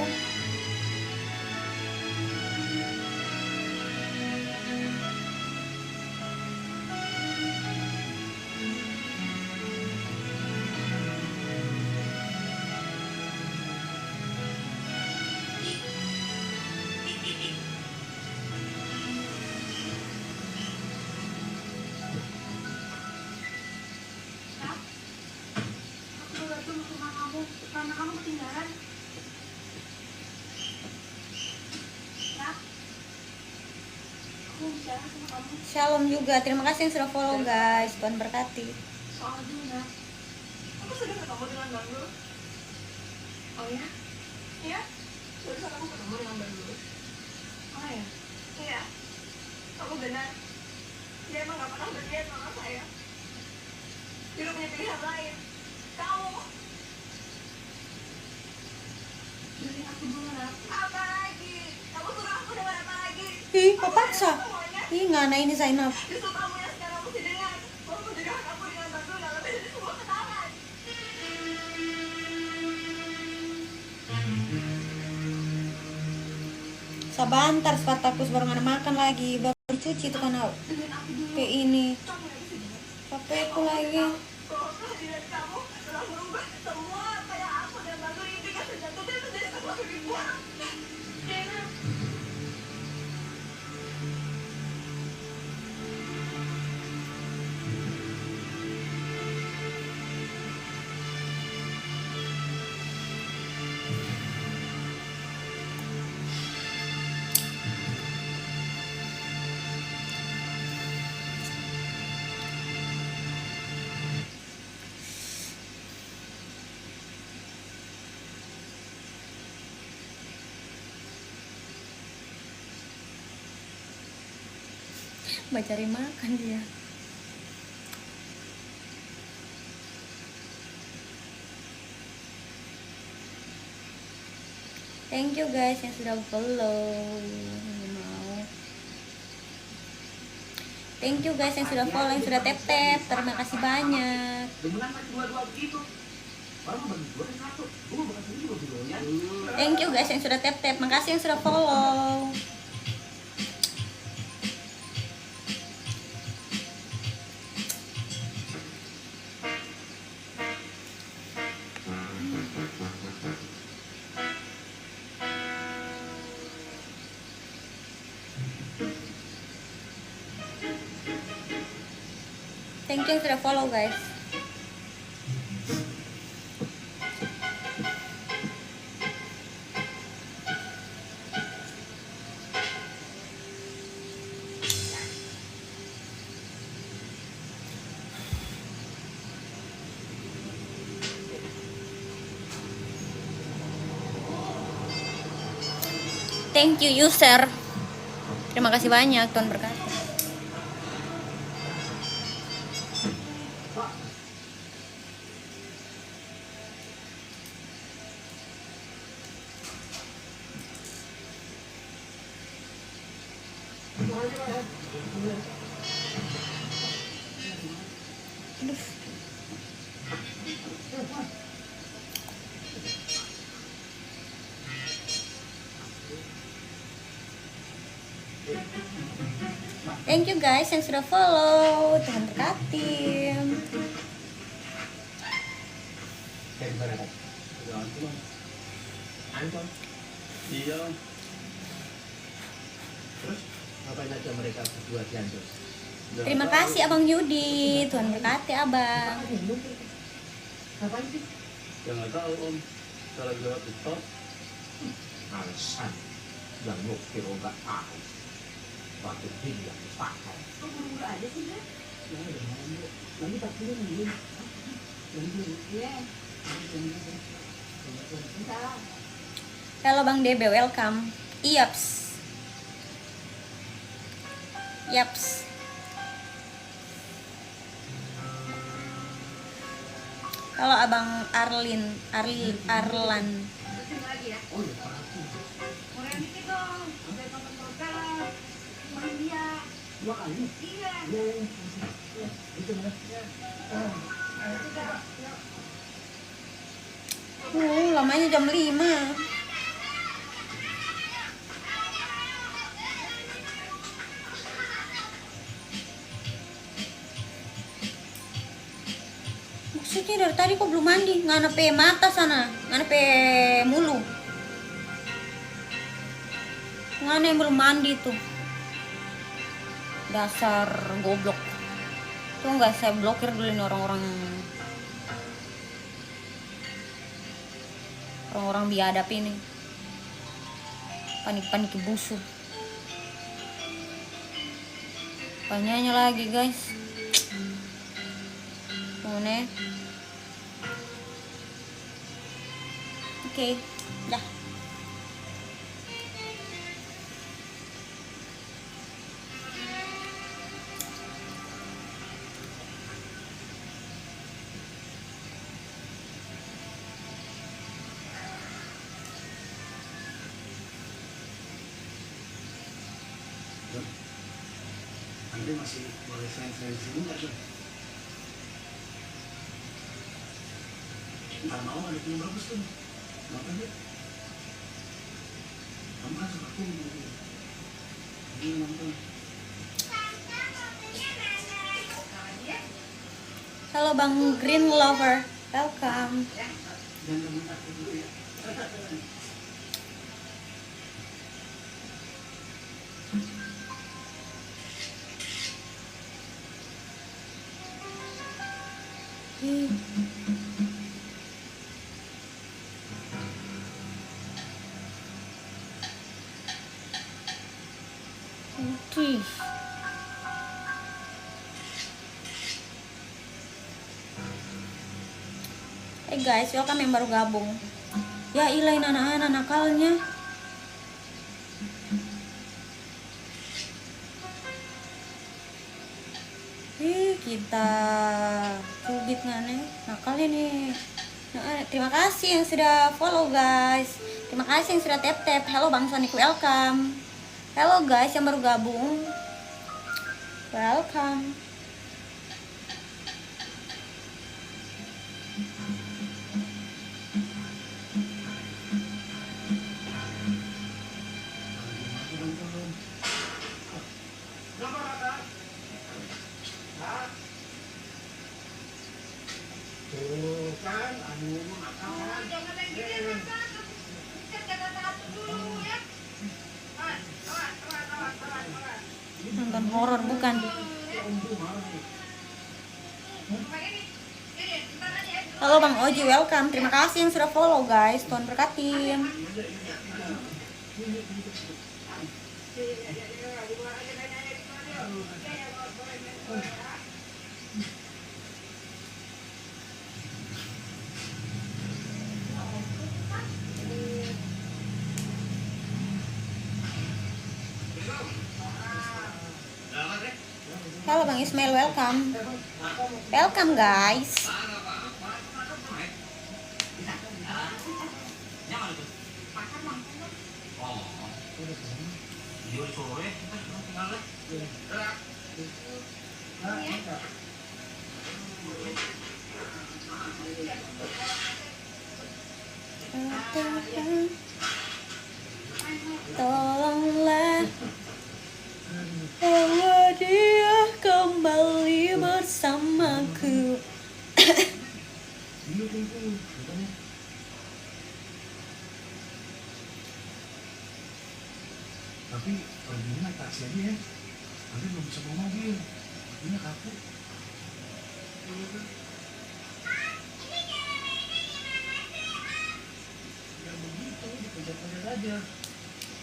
Aku baru tuh ke rumah kamu karena kamu ketinggalan. Ya, aku bicara sama kamu Shalom juga. Terima kasih yang sudah follow guys. Tuhan berkati. soal Juna. Aku sudah ketemu dengan Bang Lur. Oh ya? Iya? Barusan aku ketemu dengan Bang Lur. Oh ya? Iya. Kamu benar. Dia emang gak pernah berniat sama saya. Dia udah punya pilihan lain. Kamu. Dengerin aku dulu, Nat. Apa lagi? Kamu suruh aku dengar apa lagi? Ih, kok paksa? Ih, ngana ini Zainab. Justru kamu yang sekarang mesti dengar. Kamu menjodohkan aku dengan Bang Lur gak lebih dari sebuah ketahuan. Sabantar sepataku baru ngana makan lagi. Baru cuci tuh kan Dengerin aku dulu. kayak ini. Kamu yang mesti dengar. Capek aku lagi. Bahwa kehadiran kamu telah merubah semua apa yang aku dan Bang Lur impikan sejak itu menjadi sebuah kegembiraan. Dena. Mbak cari makan dia. Thank you guys yang sudah follow. Nggak mau. Thank you guys yang sudah follow, yang sudah tap-tap. Terima kasih banyak. Dengan dua-dua begitu. Baru bagi dua dan satu. Gue bukan sendiri gue videonya. Thank you guys yang sudah tap-tap. Makasih yang sudah follow. Thank you yang sudah follow guys. Thank you user. Terima kasih banyak, Tuhan berkati. Aduh. Thank you guys yang sudah follow. Tuhan berkati. Kayak gimana kan? Anton. Iya. Terus ngapain aja mereka berdua di Anjos? Terima kasih Abang Yudi. Tuhan berkati Abang. Ngapain sih? Ya nggak tahu om. Kalau lewat TikTok. Alasan yang lu kira nggak tahu. Waktu dia yang pakai. Kok buru-buru aja sih, Dek? Lagi tak dulu nih. Iya. Bentar. Halo Bang Debe, welcome. Yaps. Yaps. Kalau Abang Arlan. Terusin lagi ya. Oh ya, parah. Korea dikit dong. Sampai nonton program. Main dia. 2 kali. Iya. Itu mana? Sudah. Lamanya jam 5. Maksudnya dari tadi kok belum mandi? Ngana pe mata sana, ngana pe mulu. Ngana yang belum mandi tuh. Dasar goblok. Tuh enggak, saya blokir dulu nih orang-orang biadab ini. Panik-panik busuk. Banyaknya lagi guys. Mana? Oke, dah. Anda masih boleh sayang-sayang sini nggak tuh? Nggak mau ada film bagus tuh. Nonton yuk. Kamu kan suka film. Ini nonton. Halo Bang Green Lover, welcome. Dan teman aku dulu ya. Putih. Hey guys, welcome yang baru gabung. Ya ilahin anak-anak nakalnya. Kita cubit ngane nakalnya nih. Nah, terima kasih yang sudah follow guys. Terima kasih yang sudah tap. Halo Bang Sonic, welcome. Halo guys yang baru gabung, welcome. Tuh kan, anu nakal kan. Jangan yang gini, Raka. Pencet kata satu dulu ya. Nonton horor bukan? Halo Bang Oji, welcome. Terima kasih yang sudah follow guys. Tuhan berkatin. Halo Bang Ismail, welcome. Welcome guys. Tolonglah bawa dia kembali bersamaku. Tapi kalau gini naik taksi aja ya. Nanti belum bisa bawa mobil. Ini kaku. Ya begitu, dikejar-kejar aja.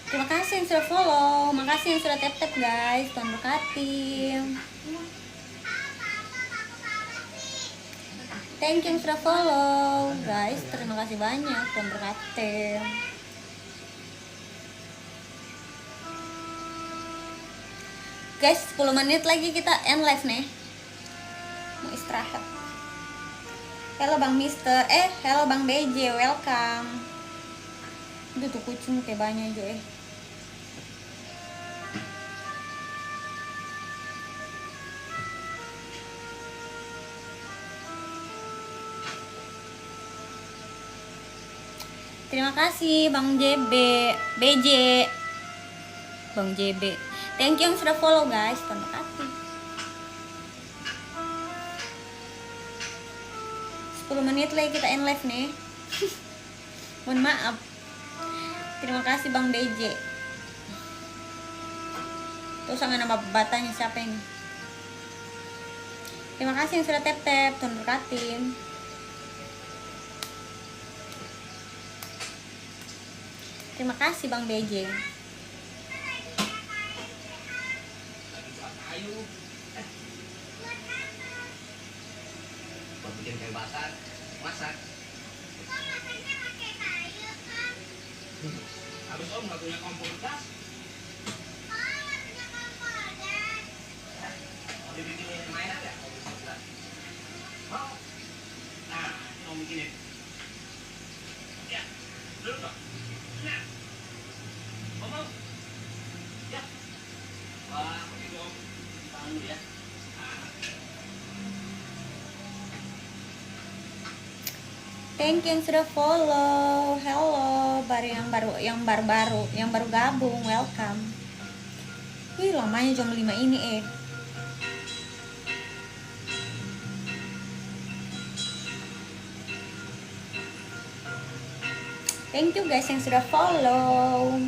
Terima kasih yang sudah follow, makasih yang sudah tap guys. Tuhan berkati. Thank you yang sudah follow guys. Terima kasih banyak. Tuhan berkati. Guys, 10 menit lagi kita end live nih. Mau istirahat. Halo Bang Mister, halo Bang BJ, welcome. Itu tuh kucing kayak banyak aja Terima kasih Bang JB, BJ, Bang JB. Thank you yang sudah follow guys. Terima kasih. 10 menit lagi kita end live nih. Mohon maaf. Terima kasih Bang BJ. Tuh sama nama batanya siapa ini? Terima kasih yang sudah tap-tap. Tuhan berkatin. Terima kasih Bang BJ. Ayo. Buat bikin kayu bakar, masak. Habis Om nggak punya kompor gas. Mau dibikinin mainan nggak? Mau? Nah, Om bikinin. Ya, dulu dong. Nah, Om mau? Ya. Wah, begitu Om. Tahan dulu ya. Thank you yang sudah follow. Hello, yang baru gabung, welcome. Wih, lamanya jam 5 ini Thank you guys yang sudah follow.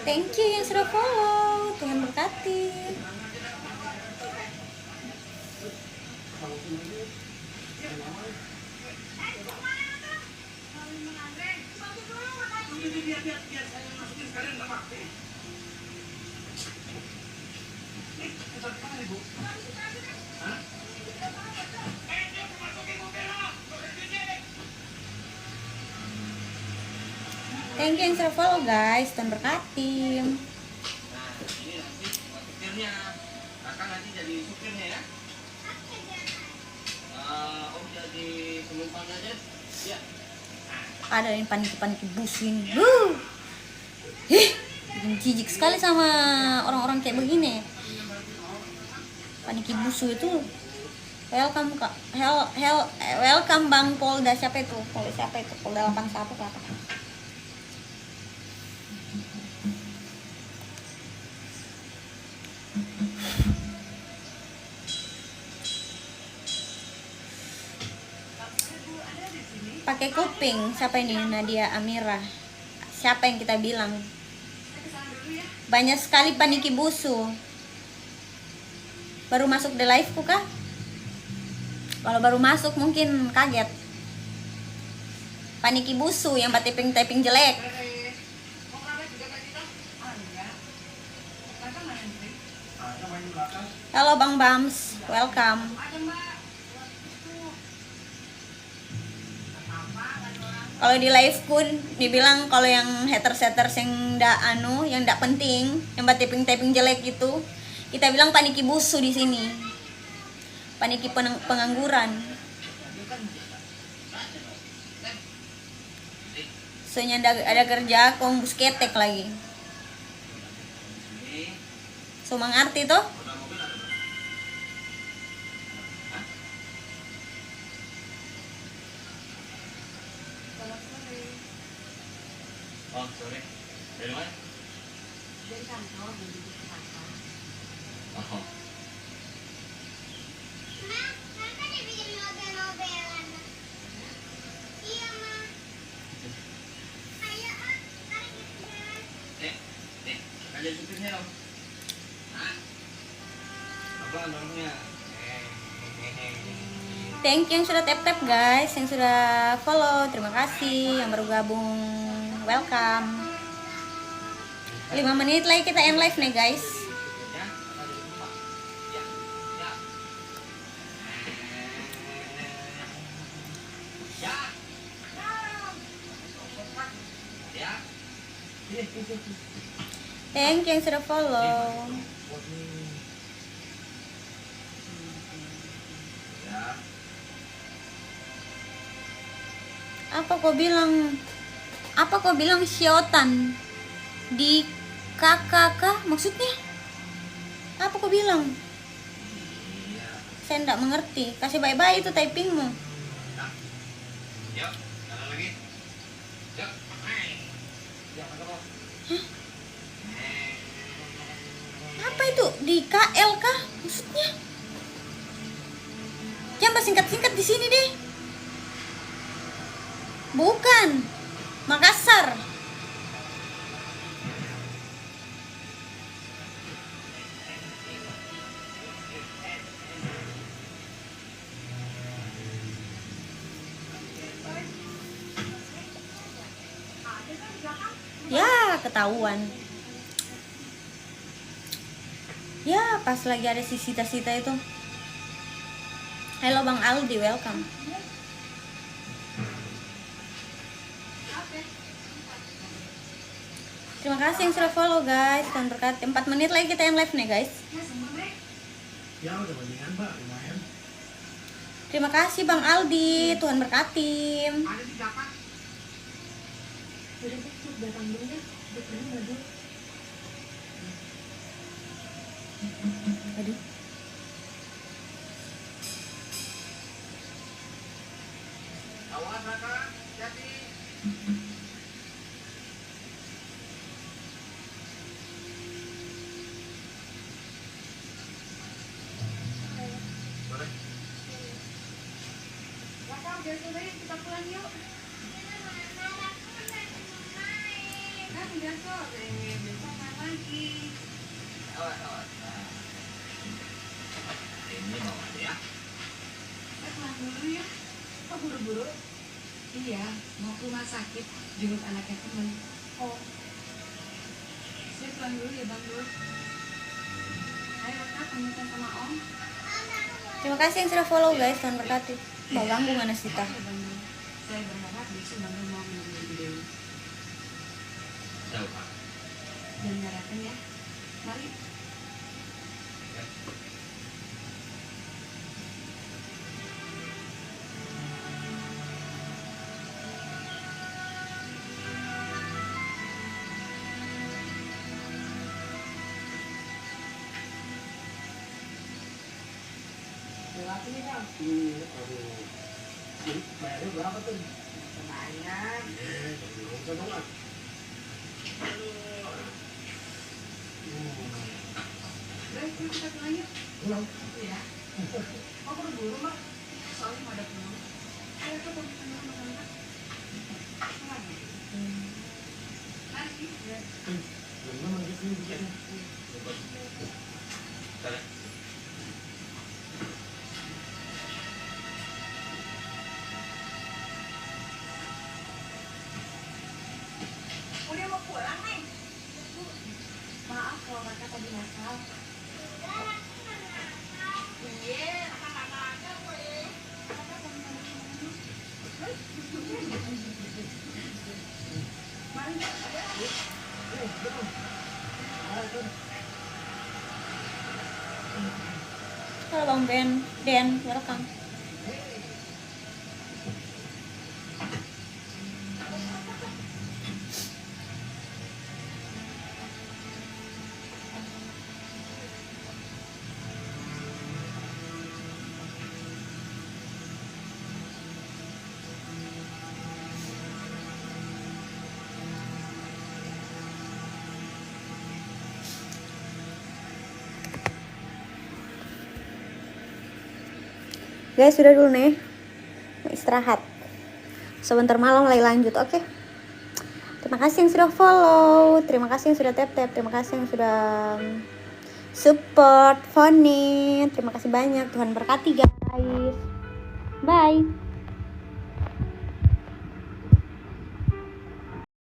Thank you yang sudah follow. Tuhan berkati. Thank you yang sudah follow guys. Tuhan berkati. Nah, ini nanti buat supirnya. Kakak nanti jadi supirnya ya. Om jadi penumpang aja. Ya. Ada yang panik bus ini. Bikin jijik sekali sama orang-orang kayak begini. Paniki busu itu. Welcome Kak. Welcome Bang Polda siapa itu? Polda 81 apa? Pakai kuping. Siapa ini? Nadia Amira. Siapa yang kita bilang? Banyak sekali paniki busu. Baru masuk di live ku kah? Kalau baru masuk mungkin kaget. Paniki busu yang typing jelek. Halo Bang Bams, welcome. Kalau di live ku dibilang kalau yang haters yang ndak penting, yang typing jelek itu, kita bilang paniki busu di sini. Paniki pengangguran. Soalnya ada kerja kong bus ketek lagi. So mengerti toh? Oh, sorry. Dari mana? Dari kantor, dari Jakarta. Oh. Jadi supirnya dong. Apa dorongnya? Thank you yang sudah tap guys, yang sudah follow, terima kasih. Yang baru gabung, welcome. 5 menit lagi kita end live nih guys. Thank you yang sudah follow. Apa kau bilang siotan di kakak maksudnya? Apa kau bilang? Saya tidak mengerti. Kasih bye-bye itu typingmu. Yuk, jalan lagi. Yuk. Apa itu? Di KL kah? Maksudnya? Jangan singkat-singkat di sini deh. Bukan. Makassar. Ya, ketahuan. Ya, pas lagi ada si Sita-Sita itu. Halo Bang Aldi, welcome. Terima kasih yang sudah follow guys. Tuhan berkati. 4 menit lagi kita yang live nih guys. Ya udah mendingan Mbak, lumayan. Terima kasih Bang Aldi. Tuhan berkati. Ada di belakang. Udah tuh datang dulu ya. Aduh. Awas Raka, hati. Boleh. Raka, udah sore kita pulang yuk. Kan udah sore, besok main lagi. Awas. Ini mau ada ya. Kita pulang dulu ya. Kok buru-buru? Iya, mau ke rumah sakit jenguk anaknya temen. Oh, saya pulang dulu ya Bang Nur. Ayo Raka, pamitan sama Om. Terima kasih yang sudah follow guys. Tuhan berkati. Mau ganggu mana Sita? Ya, Bang Nur. Saya berharap besok Bang Nur mau menemui Dewi. Tahu Pak. Jangan nyarakan ya. Mari. Berapa nih Bang? Aduh. Jadi bayarnya berapa tuh? Lumayan. Nggak usah dong, ah. Baik, yuk kita pulang yuk. Pulang. Iya. Oh, buru-buru, Mak. Soalnya mau ada penghulu. Ayo, tuh, pamitan dulu sama Mak. Pulang ya? Mari. Ya. Gimana mana kesini bikinnya? Bentar ya. Udah mau pulang, Neng? Maaf kalau Raka tadi nakal. Iya, Raka nggak nakal kok ya. Raka pamitan dulu sama Mama. Mari. Halo Bang Den, welcome. Guys, sudah dulu nih. Mau istirahat. Sebentar malam lagi lanjut, oke? Terima kasih yang sudah follow, terima kasih yang sudah tap-tap, terima kasih yang sudah support Foni. Terima kasih banyak. Tuhan berkati guys. Bye.